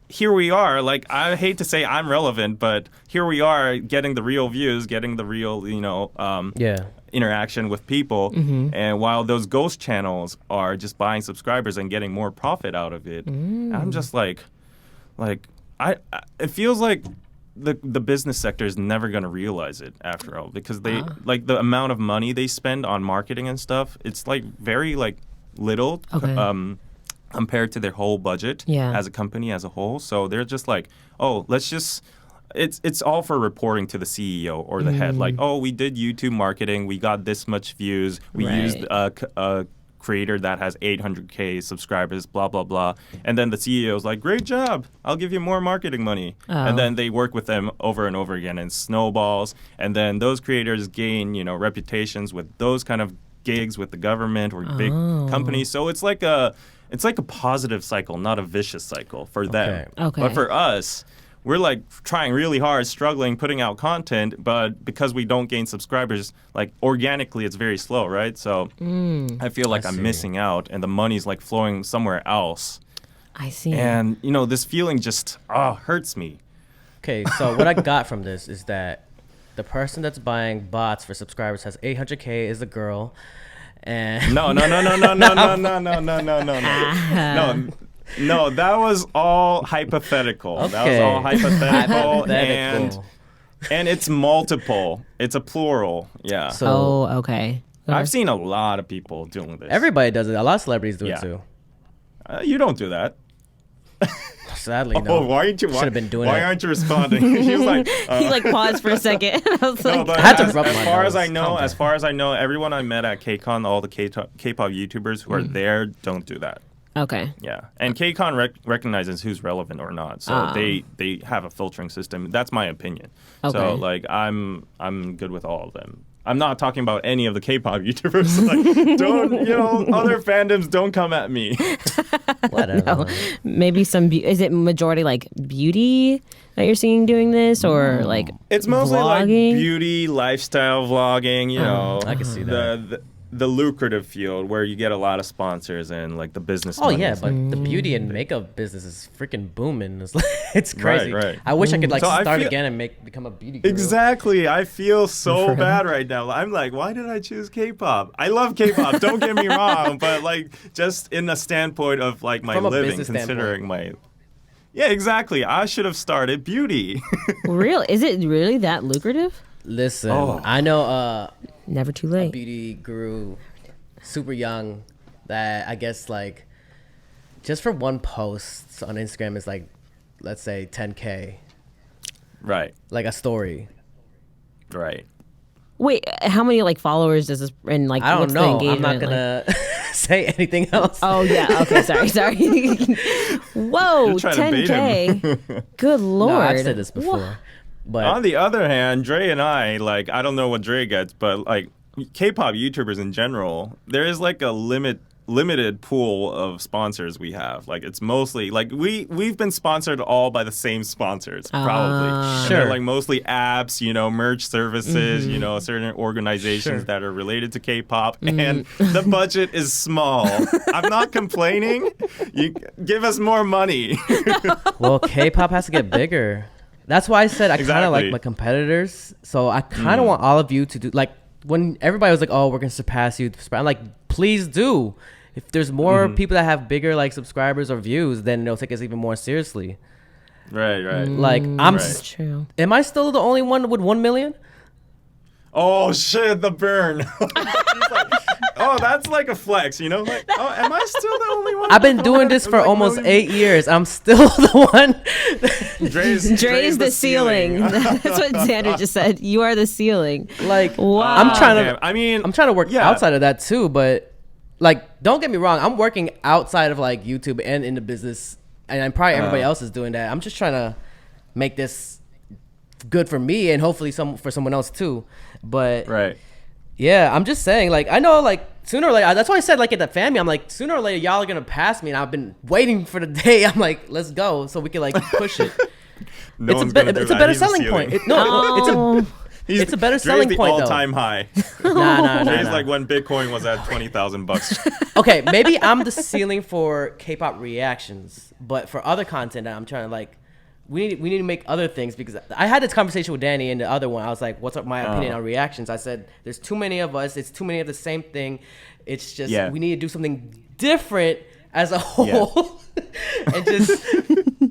C: here we are. Like, I hate to say I'm relevant, but here we are getting the real views, getting the real, interaction with people. And while those ghost channels are just buying subscribers and getting more profit out of it, I'm just like, it feels like the business sector is never going to realize it after all, because they like the amount of money they spend on marketing and stuff. It's like very like little compared to their whole budget as a company as a whole. So they're just like, oh, let's just. It's all for reporting to the CEO or the head. Like, oh, we did YouTube marketing. We got this much views. We used a creator that has 800K subscribers, blah, blah, blah. And then the CEO's like, great job. I'll give you more marketing money. And then they work with them over and over again, and snowballs. And then those creators gain, reputations with those kind of gigs with the government or big companies. So it's like a positive cycle, not a vicious cycle for them.
B: Okay.
C: But for us, we're like trying really hard, struggling, putting out content, but because we don't gain subscribers, like organically, it's very slow, right? So I feel like I'm missing out, and the money's like flowing somewhere else.
B: I see.
C: And this feeling just hurts me.
A: Okay, so what I got from this is that the person that's buying bots for subscribers has 800K is a girl, and
C: No. No, that was all hypothetical.
A: Okay.
C: That was all hypothetical,
A: Hypothetical.
C: and it's multiple. It's a plural. Yeah.
A: So
B: okay.
C: I've seen a lot of people doing this.
A: everybody does it. A lot of celebrities do it too.
C: You don't do that.
A: Sadly, no.
C: Oh, why aren't you?
A: Should have been doing
C: Why
A: it.
C: aren't you responding? She was like,
B: He like paused for a second. I was like,
C: no, but
A: I had to
C: as,
A: rub
C: as
A: my
C: far
A: nose.
C: as I know,
A: Calm
C: as
A: down.
C: far as I know, everyone I met at KCON, all the K-pop YouTubers who are there, don't do that.
B: okay.
C: Yeah, and KCON recognizes who's relevant or not, so they have a filtering system. That's my opinion.
B: Okay.
C: So like I'm good with all of them. I'm not talking about any of the K-pop YouTubers. Like, don't other fandoms don't come at me.
A: Whatever.
B: No. Maybe some. Is it majority like beauty that you're seeing doing this, or like
C: It's mostly like
B: vlogging?
C: beauty, lifestyle vlogging.
A: I can see that.
C: The lucrative field where you get a lot of sponsors and like the business.
A: Oh
C: money.
A: yeah, but the beauty and makeup business is freaking booming. It's, like, it's crazy.
C: Right.
A: I wish I could like
C: So I
A: start
C: feel-
A: again and become a beauty guru.
C: Exactly. I feel so bad right now. I'm like, why did I choose K-pop? I love K-pop. Don't get me wrong, but like just in the standpoint of like my
A: From a
C: living,
A: business
C: considering my. Yeah, exactly. I should have started beauty.
B: real? Is it really that lucrative?
A: Listen,
C: Oh.
A: I know
B: Never too
A: a
B: late.
A: beauty guru, super young, that I guess like just for one post on Instagram is like, let's say 10K,
C: Right.
A: like a story.
C: Right.
B: Wait, how many like followers does this and like
A: I don't
B: what's the
A: know. I'm
B: engagement?
A: not
B: like?
A: gonna say anything else.
B: Oh yeah. Okay. Sorry. Whoa.
C: You're trying to bait
B: 10K. Good lord.
A: No, I've said this
B: Wha-
A: before, but
C: On the other hand, Dre and I, like, I don't know what Dre gets, but like K-pop YouTubers in general, there is like a limited pool of sponsors we have. Like it's mostly like we've been sponsored all by the same sponsors probably. And they're
A: Sure.
C: like mostly apps, merch services, certain organizations that are related to K-pop, and the budget is small. I'm not complaining. You give us more money.
A: well, K-pop has to get bigger. That's why I said I kind of
C: Exactly.
A: like my competitors. So I kind of want all of you to do like when everybody was like, "Oh, we're gonna surpass you." I'm like, please do. If there's more people that have bigger like subscribers or views, then they'll take us even more seriously.
C: Right.
A: Like I'm,
C: Right.
B: True.
A: am I still the only one with 1 million?
C: Oh shit, the burn. He's like, oh, that's like a flex, Like, oh, am I still the only one?
A: I've been doing this for almost 8 years. I'm still the one.
C: Dre's
B: the ceiling. That's what Xander just said. You are the ceiling.
A: Like
B: Wow.
A: I'm trying to.
C: Damn, I mean,
A: I'm trying to work
C: yeah.
A: outside of that too, but like, don't get me wrong. I'm working outside of like YouTube and in the business, and I'm probably everybody else is doing that. I'm just trying to make this good for me and hopefully for someone else too. But
C: Right.
A: Yeah, I'm just saying, like, I know, like, sooner or later, that's why I said, like, at the family, I'm like, sooner or later, y'all are gonna pass me, and I've been waiting for the day. I'm like, let's go, so we can, like, push it.
C: No
A: it's
C: one's
A: a,
C: gonna do
A: it's a
C: that.
A: better
C: He's the
A: selling
C: ceiling.
A: point. No, it's a better
C: Dre's
A: selling
C: the
A: point, though.
C: all-time high.
A: Nah.
C: Dre's like when Bitcoin was at $20,000.
A: Okay, maybe I'm the ceiling for K-pop reactions, but for other content that I'm trying to, like, we need to make other things, because I had this conversation with Danny and the other one. I was like, what's up my opinion on reactions? I said, there's too many of us. It's too many of the same thing. It's just, we need to do something different as a whole. And just,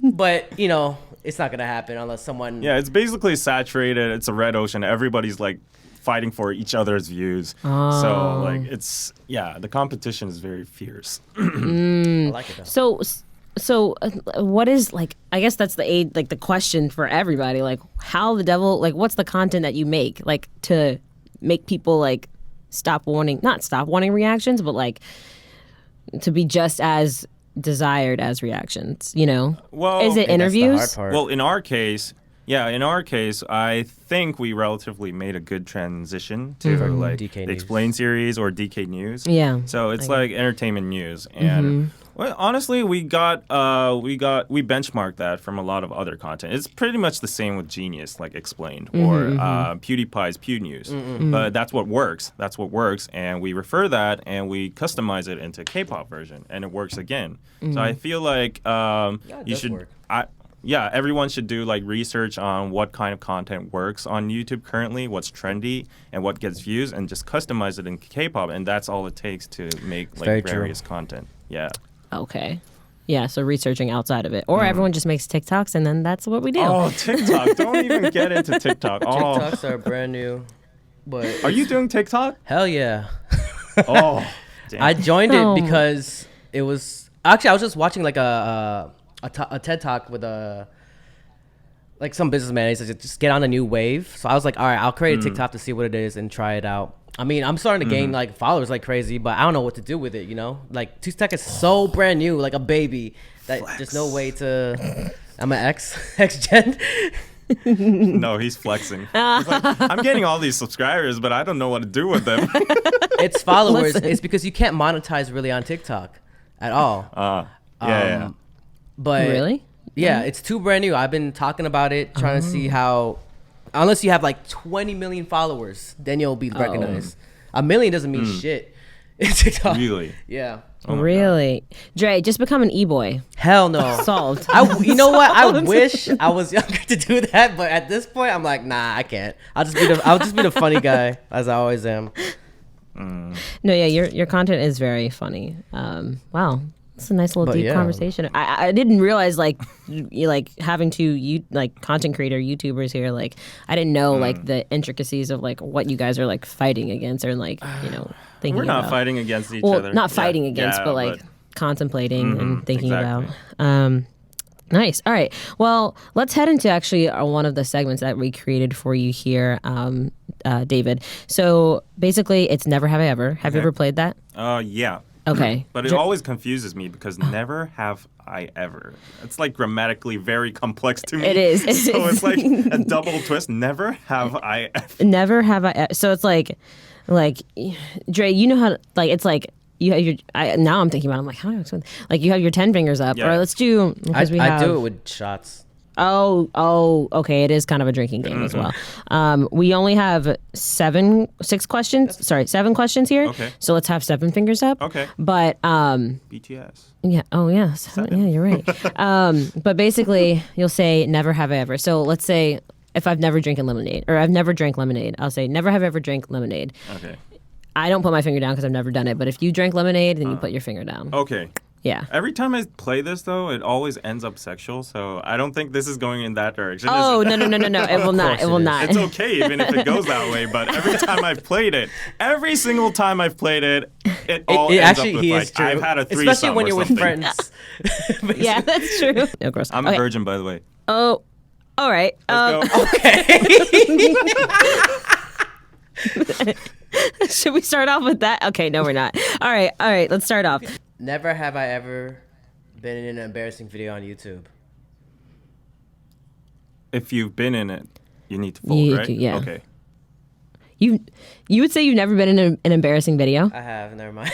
A: but, you know, it's not going to happen unless someone.
C: Yeah, it's basically saturated. It's a red ocean. Everybody's like fighting for each other's views. So like the competition is very fierce.
A: I like it though.
B: So what is, like, I guess that's the question for everybody, like, how the devil, like, what's the content that you make, like, to make people, like, not stop wanting reactions, but, like, to be just as desired as reactions, you know?
C: Well,
B: is it interviews?
A: That's the hard part.
C: Well, in our case, I think we relatively made a good transition to like
A: DK
C: the
A: News.
C: Explain series or DK News.
B: Yeah.
C: So it's like entertainment news, and well, honestly, we benchmarked that from a lot of other content. It's pretty much the same with Genius, like Explained, or PewDiePie's Pew News. But that's what works. That's what works, and we refer that and we customize it into K-pop version, and it works again. So I feel like you
A: does
C: should.
A: work.
C: Everyone should do like research on what kind of content works on YouTube currently, what's trendy, and what gets views, and just customize it in K-pop, and that's all it takes to make
A: very
C: like
A: true.
C: various content. Yeah.
B: Okay. Yeah, so researching outside of it. Or everyone just makes TikToks, and then that's what we do.
C: Oh, TikTok! Don't even get into TikTok. Oh,
A: TikToks are brand new, but
C: are you doing TikTok?
A: hell yeah.
C: Oh, damn.
A: I joined
B: Oh.
A: it because it was actually I was just watching like a TED Talk with like some businessman. He said just get on a new wave. So I was like, all right, I'll create a TikTok to see what it is and try it out. I mean, I'm starting to gain like followers like crazy, but I don't know what to do with it. You know, like TikTok is so brand new, like a baby. That there's no way to. I'm an X gen.
C: No, he's flexing. He's like, I'm getting all these subscribers, but I don't know what to do with them.
A: It's followers.
B: Listen.
A: It's because you can't monetize really on TikTok at all.
C: Yeah.
A: But
B: Really?
A: yeah, it's too brand new. I've been talking about it, trying to see how. Unless you have like 20 million followers, then you'll be recognized. A million doesn't mean shit in TikTok.
C: Really?
A: Yeah.
B: Really? Dre, just become an e-boy.
A: Hell no.
B: Solved.
A: You know what? I wish I was younger to do that, but at this point, I'm like, nah, I can't. I'll just be the funny guy as I always am.
B: No, yeah, your content is very funny. Wow. It's a nice little
A: But
B: deep
A: yeah.
B: conversation. I didn't realize like you like having like content creator YouTubers here. Like I didn't know like the intricacies of like what you guys are like fighting against or like thinking
C: We're not
B: about.
C: fighting against each
B: Well,
C: other.
B: not
C: Yeah.
B: fighting against,
C: Yeah,
B: but like contemplating and thinking
C: exactly.
B: about. Nice. All right. Well, let's head into actually one of the segments that we created for you here, David. So basically, it's Never Have I Ever. Have you ever played that?
C: Yeah.
B: Okay.
C: But it always confuses me because never have I ever. It's like grammatically very complex to me.
B: It is.
C: So it's like a double twist. Never have I ever.
B: Never have I. So it's like, Dre, you know how to, like it's like you have your. Now I'm thinking about. I'm like, how do I explain? Like you have your 10 fingers up,
C: Yeah.
B: or let's do. Because
A: I do it with shots.
B: Oh, okay. It is kind of a drinking game as well. We only have 7 questions here.
C: Okay.
B: So let's have 7 fingers up.
C: Okay.
B: But
C: BTS.
B: yeah. Oh, yeah. Yeah, you're right. But basically, you'll say never have I ever. So let's say if I've never drinking lemonade or I've never drank lemonade, I'll say never have I ever drank lemonade.
C: Okay.
B: I don't put my finger down because I've never done it. But if you drank lemonade, then you put your finger down.
C: Okay.
B: Yeah.
C: Every time I play this, though, it always ends up sexual. So I don't think this is going in that direction.
B: Oh,
C: is it?
B: no. It will not. It will not.
C: It's okay even if it goes that way, but every time I've played it, every single time I've played it, it all
A: It
C: ends
A: actually
C: up with
A: he
C: like
A: is true.
C: I've had a threesome
A: Especially when
C: or
A: you're with
C: something.
A: friends.
B: Yeah, that's true. No, gross.
C: I'm
B: Okay.
C: a virgin, by the way.
B: Oh, all right.
C: Let's go.
B: Should we start off with that? Okay, no, we're not. All right. Let's start off.
A: Never have I ever been in an embarrassing video on YouTube.
C: If you've been in it, you need to fold, right?
B: Yeah.
C: Okay.
B: You would say you've never been in an embarrassing video?
A: I have. Never mind.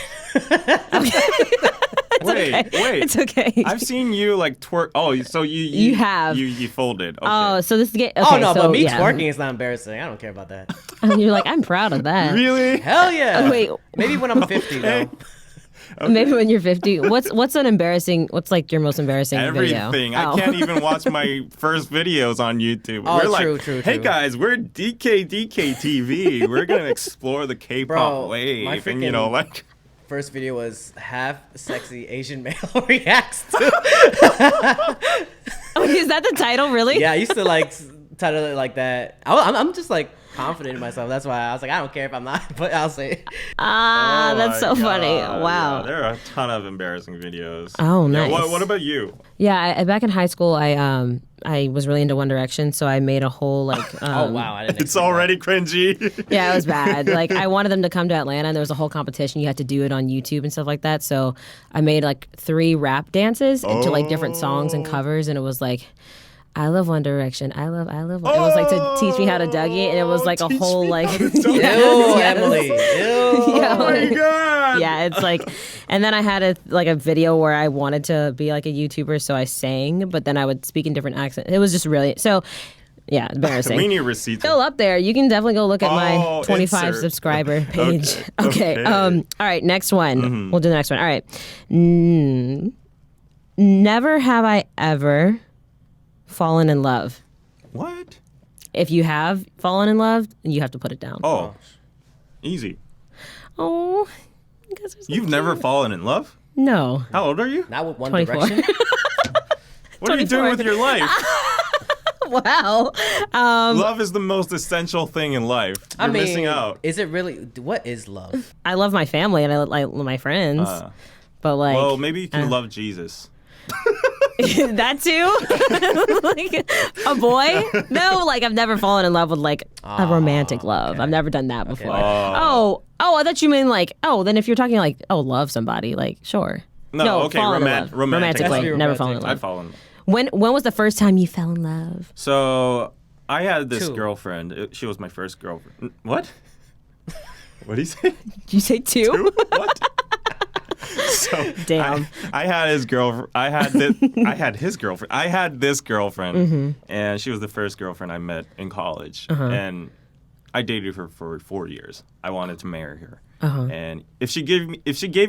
C: Wait.
B: It's okay.
C: I've seen you like twerk. Oh, so
B: You have.
C: You folded. Okay.
B: Oh, so this is okay,
A: Oh no,
B: so,
A: but me
B: yeah.
A: twerking is not embarrassing. I don't care about that.
B: And you're like, I'm proud of that.
C: Really?
A: Hell yeah.
B: Wait,
A: Maybe when I'm 50 though.
B: maybe when you're 50. What's an embarrassing? What's like your most embarrassing video?
C: Everything.
B: Oh.
C: I can't even watch my first videos on YouTube.
A: Oh,
C: we're like,
A: true.
C: hey guys, we're DK TV. We're gonna explore the K-pop
A: Bro,
C: wave,
A: my
C: and you know,
A: freaking-
C: like.
A: First video was half sexy Asian male reacts to.
B: Oh, is that the title? Really?
A: Yeah, I used to like title it like that. I'm just like confident in myself. That's why I was like, I don't care if I'm not, but I'll say it.
B: Ah,
C: Oh
B: that's so
C: my
B: funny.
C: God,
B: Wow.
C: yeah, there are a ton of embarrassing videos.
B: Oh,
C: Yeah,
B: nice.
C: what about you?
B: Yeah, back in high school, I was really into One Direction, so I made a whole like.
A: Oh wow, I didn't.
C: It's already cringy.
B: Yeah, it was bad. Like I wanted them to come to Atlanta, and there was a whole competition. You had to do it on YouTube and stuff like that. So I made like 3 rap dances to like different songs and covers, and it was like, I love One Direction. I love. It was like to teach me how to Dougie, and it was like a
C: Teach
B: whole
C: me
B: like.
C: how to Dougie.
A: Ew,
B: Yes.
A: Emily. Ew.
B: Yeah.
C: Oh my god.
B: Yeah, it's like, and then I had a video where I wanted to be like a YouTuber, so I sang, but then I would speak in different accents. It was just really so. Yeah, embarrassing.
C: We need receipts.
B: Still up there. You can definitely go look at my
C: Oh,
B: 25
C: insert.
B: subscriber page.
C: Okay,
B: Okay.
C: okay.
B: All right. Next one. We'll do the next one. All right. Never have I ever fallen in love.
C: What?
B: If you have fallen in love, you have to put it down.
C: Oh, easy.
B: Oh, you guys are so
C: You've never fallen in love?
B: No.
C: How old are you?
A: Not with One
B: 24.
A: Direction.
C: What are you
B: 24.
C: doing with your life?
B: Wow.
C: Love is the most essential thing in life. You're missing out.
A: Is it really? What is love?
B: I love my family and I love my friends, but like,
C: Well, maybe you can love Jesus.
B: that too? Like a boy? No, like I've never fallen in love with like a romantic love. I've never done that before. Oh, I thought you mean like, then if you're talking like, love somebody, like sure.
C: No, okay,
B: fall in love.
C: romantic.
B: Romantically,
A: That's
B: never
A: romantic.
B: fallen in
C: I've
B: love.
C: fallen.
B: When was the first time you fell in love?
C: So I had this
A: 2.
C: girlfriend. She was my first girlfriend. What? What did he say?
B: Did you say 2?
C: What? So
B: Damn.
C: I had his girlfriend. I had his girlfriend. I had this girlfriend, and she was the first girlfriend I met in college. And I dated her for 4 years. I wanted to marry her, and if she gave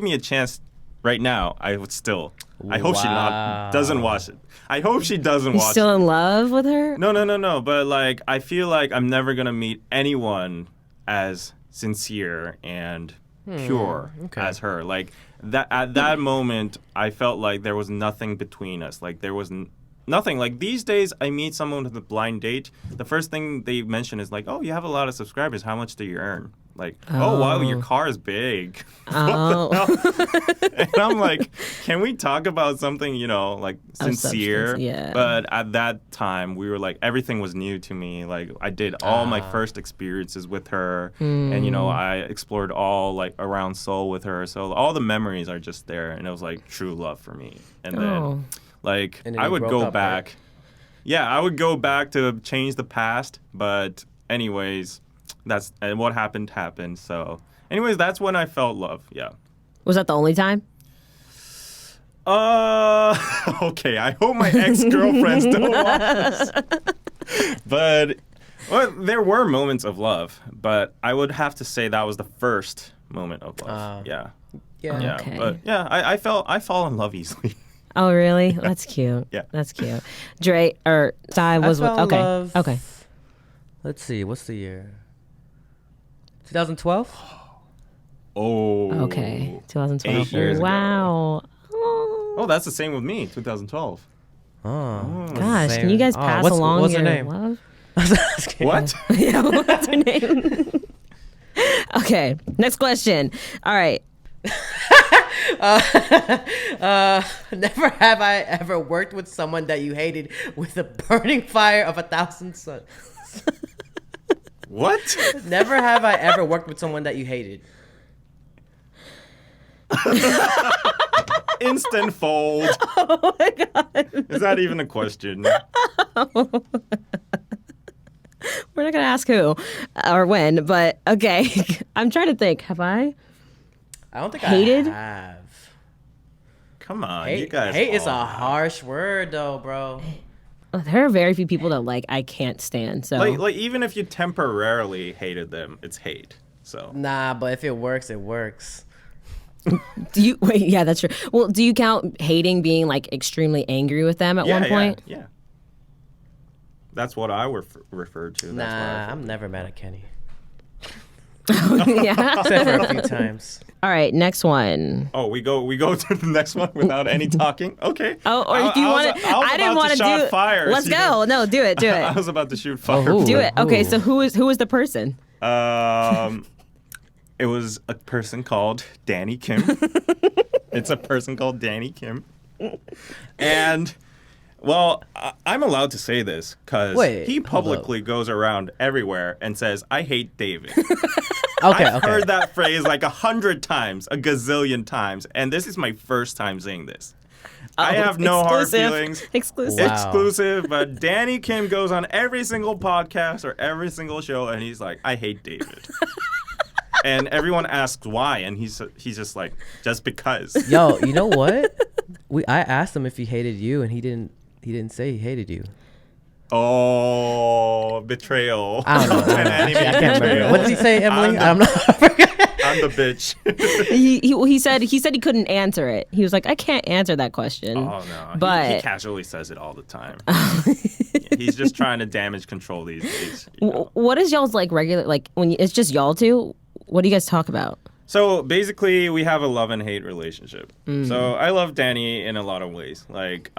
C: me a chance right now, I would still. I hope she doesn't watch it. I hope she doesn't
B: You
C: watch
B: still
C: it.
B: in love with her?
C: No. But like, I feel like I'm never gonna meet anyone as sincere and pure as her. Like that at that moment, I felt like there was nothing between us. Like there was nothing. Like these days, I meet someone with a blind date. The first thing they mention is like, "Oh, you have a lot of subscribers. How much do you earn?" Like, "Oh, wow, your car is big."
B: Oh.
C: And I'm like, can we talk about something, like sincere?
B: substance, yeah.
C: But at that time, we were like, everything was new to me. Like, I did all my first experiences with her, and I explored all like around Seoul with her. So all the memories are just there, and it was like true love for me. And then, like,
A: And then
C: I
A: you
C: would
A: broke
C: go
A: up,
C: back.
A: right?
C: Yeah, I would go back to change the past. But anyways, and what happened. So, anyways, that's when I felt love. Yeah.
B: Was that the only time?
C: Okay. I hope my ex-girlfriends don't watch this. But there were moments of love, but I would have to say that was the first moment of love. Yeah.
A: Yeah.
B: Okay.
C: But yeah, I fall in love easily.
B: Oh, really? That's cute.
C: Yeah.
B: That's cute. Dre or Sai was
A: fell in
B: okay.
A: love.
B: Okay.
A: Let's see. What's the year? 2012.
C: Oh.
B: Okay. 2012.
C: 8 years ago.
B: Wow.
C: Oh, that's the same with me. 2012.
A: Oh,
B: Gosh, can you guys pass along
A: what's
B: your
A: her name?
B: love?
C: What?
B: Yeah, what's her name? Okay, next question. All right.
A: Never have I ever worked with someone that you hated with a burning fire of 1,000 suns.
C: What?
A: Never have I ever worked with someone that you hated.
C: Instant fold.
B: Oh my god.
C: Is that even a question?
B: We're We're not gonna ask who or when, but okay. I'm trying to think. Have I?
A: I don't think
B: Hated?
A: I have.
C: Come on, you
A: Hate,
C: guys.
A: hate is
C: all
A: a
C: have.
A: harsh word, though, bro.
B: There are very few people that like I can't stand. So
C: Like even if you temporarily hated them, it's hate. So
A: Nah, but if it works, it works.
B: do you wait? Yeah, that's true. Well, do you count hating being like extremely angry with them at one point?
C: Yeah. That's what I referred to. That's what I
A: Nah, I'm never mad at Kenny.
B: Yeah.
A: Except for a few times.
B: All right, next one.
C: Oh, we go to the next one without any talking. Okay.
B: Oh, or do you want to? I didn't want to do.
C: Fire.
B: Let's go. No, do it. Do
C: I
B: it.
C: was about to shoot fire.
A: Oh,
B: Do it. Okay,
A: Ooh.
B: so who is the person?
C: It was a person called Danny Kim. It's a person called Danny Kim. And, well, I'm allowed to say this because
A: Wait,
C: he
A: hold
C: publicly goes around everywhere and says, I hate David.
A: Okay,
C: I've
A: okay.
C: heard that phrase like 100 times, a gazillion times, and this is my first time saying this. I have no hard
B: Exclusive.
C: feelings.
B: Exclusive.
A: Wow.
C: Exclusive, but Danny Kim goes on every single podcast or every single show, and he's like, "I hate David," and everyone asks why, and he's just like, "Just because."
A: Yo, you know what? I asked him if he hated you, and he didn't say he hated you.
C: Oh, betrayal!
A: I don't know.
C: An enemy
A: I can't remember.
C: betrayal.
A: What did he say, Emily?
C: I'm
A: I'm not.
C: I'm the bitch.
B: He said he couldn't answer it. He was like, I can't answer that question.
C: Oh no!
B: But
C: he casually says it all the time. He's just trying to damage control these days. You know?
B: What is y'all's like regular like it's just y'all two? What do you guys talk about?
C: So basically, we have a love and hate relationship. So I love Danny in a lot of ways. Like,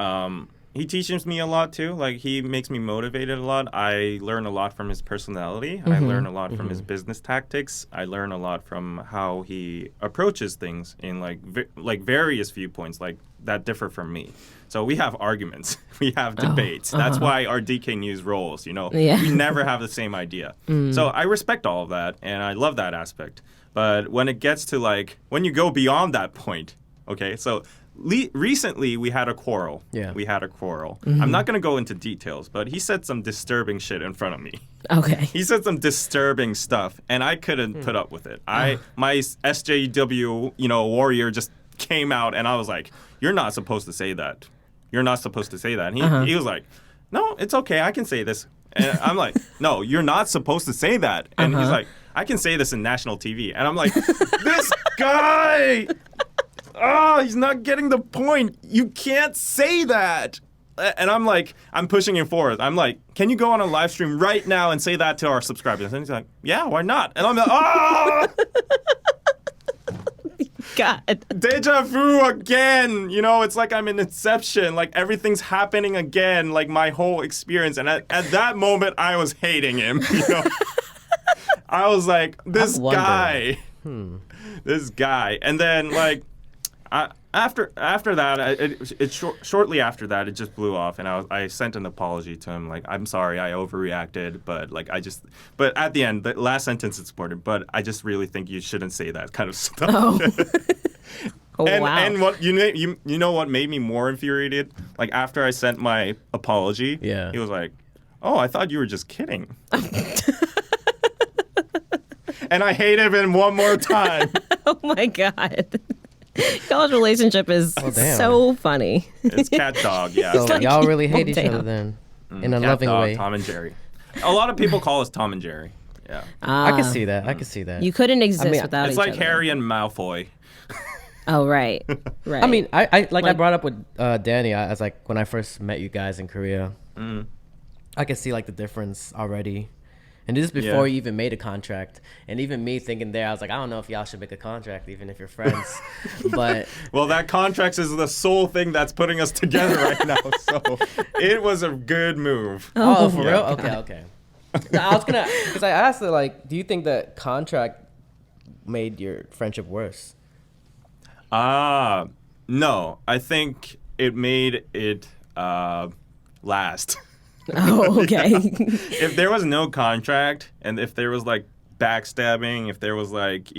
C: he teaches me a lot too. Like, he makes me motivated a lot. I learn a lot from his personality. I learn a lot from his business tactics. I learn a lot from how he approaches things in like various viewpoints like that differ from me. So we have arguments. We have debates. That's why our DK News rolls, you know.
B: Yeah.
C: We never have the same idea. So I respect all of that, and I love that aspect. But when it gets to, like, when you go beyond that point, okay, so recently we had a quarrel.
A: Yeah.
C: We had a quarrel. I'm not going to go into details, but he said some disturbing shit in front of me.
B: Okay.
C: He said some disturbing stuff, and I couldn't put up with it. My SJW, warrior just came out, and I was like, "You're not supposed to say that. You're not supposed to say that." And he was like, "No, it's okay. I can say this." And I'm like, "No, you're not supposed to say that." And he's like, "I can say this in national TV." And I'm like, "This guy, he's not getting the point. You can't say that." And I'm like, I'm pushing him forward. I'm like, "Can you go on a live stream right now and say that to our subscribers?" And he's like, "Yeah, why not?" And I'm like, "Oh!"
B: God.
C: Deja vu again. It's like I'm in Inception. Like, everything's happening again, like my whole experience. And at that moment, I was hating him. I was like, this guy. This guy. And then, like, after that, shortly after that, it just blew off. And I sent an apology to him. Like, "I'm sorry, I overreacted. But, like, but at the end, the last sentence is important. But I just really think you shouldn't say that kind of stuff."
B: Oh. Oh, wow.
C: And what you know what made me more infuriated? Like, after I sent my apology,
A: Yeah.
C: he was like, "Oh, I thought you were just kidding." And I hated him one more time.
B: Oh my God. Y'all's relationship is
A: damn.
B: so funny.
C: It's cat dog, yeah.
A: So y'all really hate each
B: Damn.
A: other then, in a
C: Cat
A: loving
C: dog,
A: way.
C: Tom and Jerry. A lot of people call us Tom and Jerry. Yeah.
A: I can see that. I can see that.
B: You couldn't exist
A: mean,
B: without
C: It's
B: each
C: like
B: other.
C: Harry and Malfoy.
B: Oh, right. Right.
A: I mean, I brought up with Danny. I was like, when I first met you guys in Korea, I could see like the difference already. And this is before you even made a contract. And even me thinking there, I was like, I don't know if y'all should make a contract, even if you're friends. But
C: Well, that contract is the sole thing that's putting us together right now. So it was a good move.
A: oh, for
C: Yeah.
A: real? Okay. No, I was gonna, because I asked her, like, do you think that contract made your friendship worse?
C: No. I think it made it last.
B: Oh, okay.
C: If there was no contract, and if there was like backstabbing, if there was like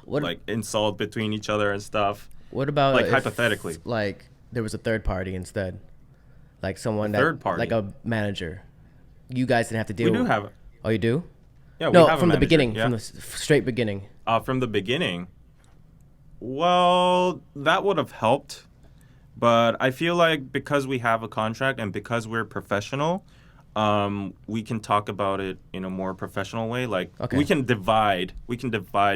C: like insult between each other and stuff,
A: What about
C: like
A: if,
C: hypothetically,
A: like there was a third party instead, like someone
C: third party?
A: like a manager. You guys didn't have to deal.
C: we do have.
A: Oh, you do?
C: Yeah, we
A: No,
C: have a
A: from the
C: manager,
A: beginning,
C: yeah.
A: from the straight beginning.
C: From the beginning. Well, that would have helped, but I feel like because we have a contract and because we're professional, we can talk about it in a more professional way. Like
A: Okay.
C: we can divide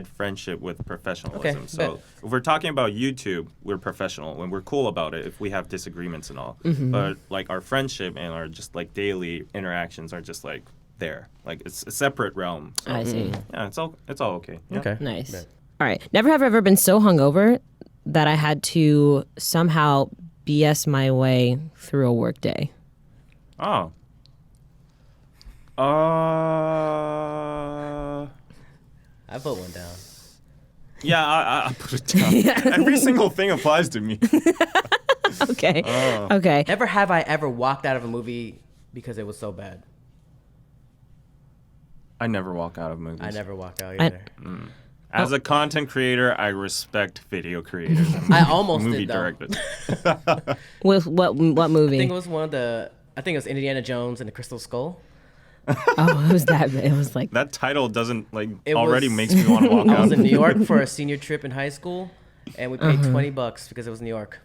C: friendship with professionalism.
A: Okay,
C: So
A: bet.
C: if we're talking about YouTube, we're professional and we're cool about it if we have disagreements and all.
A: Mm-hmm.
C: But like our friendship and our just like daily interactions are just like there. Like it's a separate realm. So,
B: I see.
C: yeah, it's all okay. Yeah.
A: Okay.
B: Nice.
A: Bet.
B: All right. Never have I ever been so hungover that I had to somehow BS my way through a work day.
C: Oh.
A: I put one down.
C: Yeah, I put it down. Every single thing applies to me.
B: Okay.
C: Oh.
B: Okay.
A: Never have I ever walked out of a movie because it was so bad.
C: I never walk out of movies.
A: I never walk out either.
C: As a content creator, I respect video creators. And
A: I almost
C: movie
A: did, though.
C: directors.
B: With what movie?
A: I think it was one of the. I think it was Indiana Jones and the Crystal Skull.
B: Oh, it was that. It was like
C: That title doesn't like
A: It
C: already
A: was-
C: makes me want to walk
A: I
C: out.
A: was in New York for a senior trip in high school, and we paid $20 because it was New York.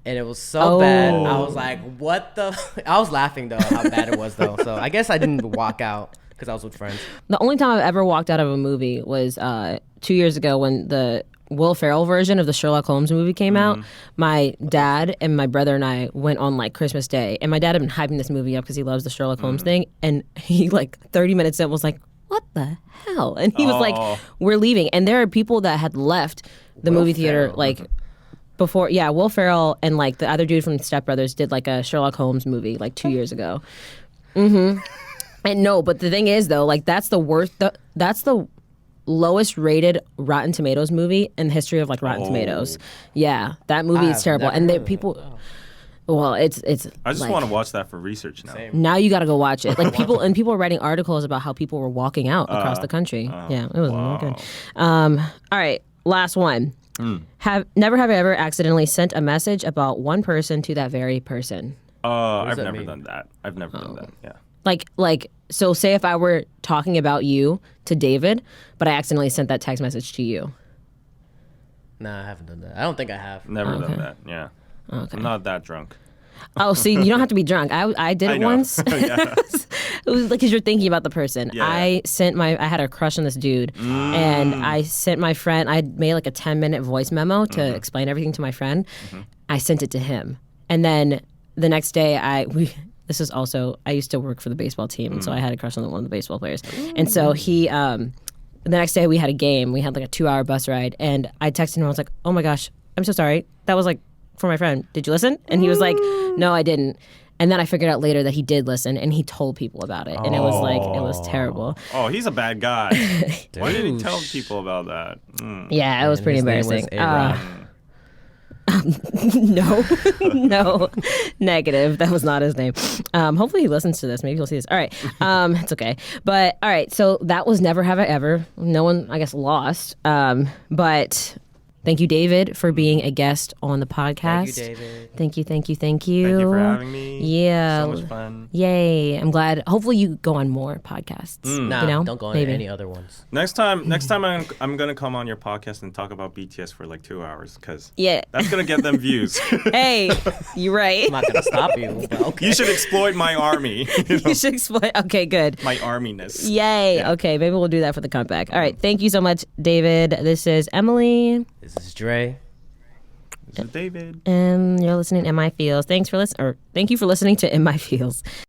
A: And it was so bad. I was like, "What the?" I was laughing though how bad it was though. So I guess I didn't walk out because I was with friends.
B: the only time I've ever walked out of a movie was 2 years ago when the Will Ferrell version of the Sherlock Holmes movie came out. My dad and my brother and I went on like Christmas Day, and my dad had been hyping this movie up because he loves the Sherlock Holmes thing, and he like 30 minutes in was like, "What the hell?" And he was
C: Oh.
B: like, "We're leaving," and there are people that had left the movie theater
A: Ferrell.
B: like. Before, yeah, Will Ferrell and like the other dude from Step Brothers did like a Sherlock Holmes movie like 2 years ago. And no, but the thing is though, like that's the worst. That's the lowest rated Rotten Tomatoes movie in the history of like Rotten
C: Oh.
B: Tomatoes. Yeah, that movie is
A: I've
B: terrible,
A: never
B: and
A: heard
B: the
A: of
B: people.
A: it.
B: Well, it's.
C: I just
B: like,
C: want to watch that for research now.
A: Same.
B: Now you got to go watch it. Like people were writing articles about how people were walking out across the country. Yeah, it was not good. All right, last one. Never have I ever accidentally sent a message about one person to that very person.
C: I've
A: that
C: never
A: mean?
C: done that. I've never done that. Yeah.
B: Like so say if I were talking about you to David, but I accidentally sent that text message to you.
A: Nah, I haven't done that. I don't think I have.
C: Never done that. Yeah. I'm not that drunk.
B: Oh, see, you don't have to be drunk. I did
C: I
B: it
C: know.
B: once.
C: Yeah.
B: It was like because you're thinking about the person.
C: Yeah.
B: I had a crush on this dude, and I sent my friend. I made like a 10-minute voice memo to explain everything to my friend. I sent it to him, and then the next day this is also I used to work for the baseball team, and so I had a crush on one of the baseball players, and so he. The next day we had a game. We had like a 2-hour bus ride, and I texted him. I was like, "Oh my gosh, I'm so sorry. That was like for my friend. Did you listen?" And he was like, "No, I didn't." And then I figured out later that he did listen, and he told people about it, and it was terrible.
C: Oh, he's a bad guy. Why did he tell people about that?
B: Yeah, it was pretty
A: His name was
B: embarrassing.
A: A-Rod.
B: No, no, negative. That was not his name. Hopefully he listens to this. Maybe he'll see this. All right, it's okay. But all right, so that was Never Have I Ever. No one, I guess, lost. But thank you, David, for being a guest on the podcast.
A: Thank you, David.
B: Thank you.
C: Thank you for having me.
B: Yeah.
C: So much fun.
B: Yay! I'm glad. Hopefully, you go on more podcasts.
A: Nah,
B: you know?
A: don't go on
B: Maybe.
A: any other ones.
C: Next time I'm gonna come on your podcast and talk about BTS for like 2 hours because
B: Yeah.
C: that's gonna get them views.
B: Hey, you're right.
A: I'm not gonna stop you. But okay.
C: You should exploit my army.
B: You should explain. Okay, good.
C: My arminess.
B: Yay.
C: Yeah.
B: Okay, maybe we'll do that for the comeback. All right. Thank you so much, David. This is Emily,
A: This is Dre.
C: This is David.
B: and you're listening to In My Feels. Thank you for listening to In My Feels.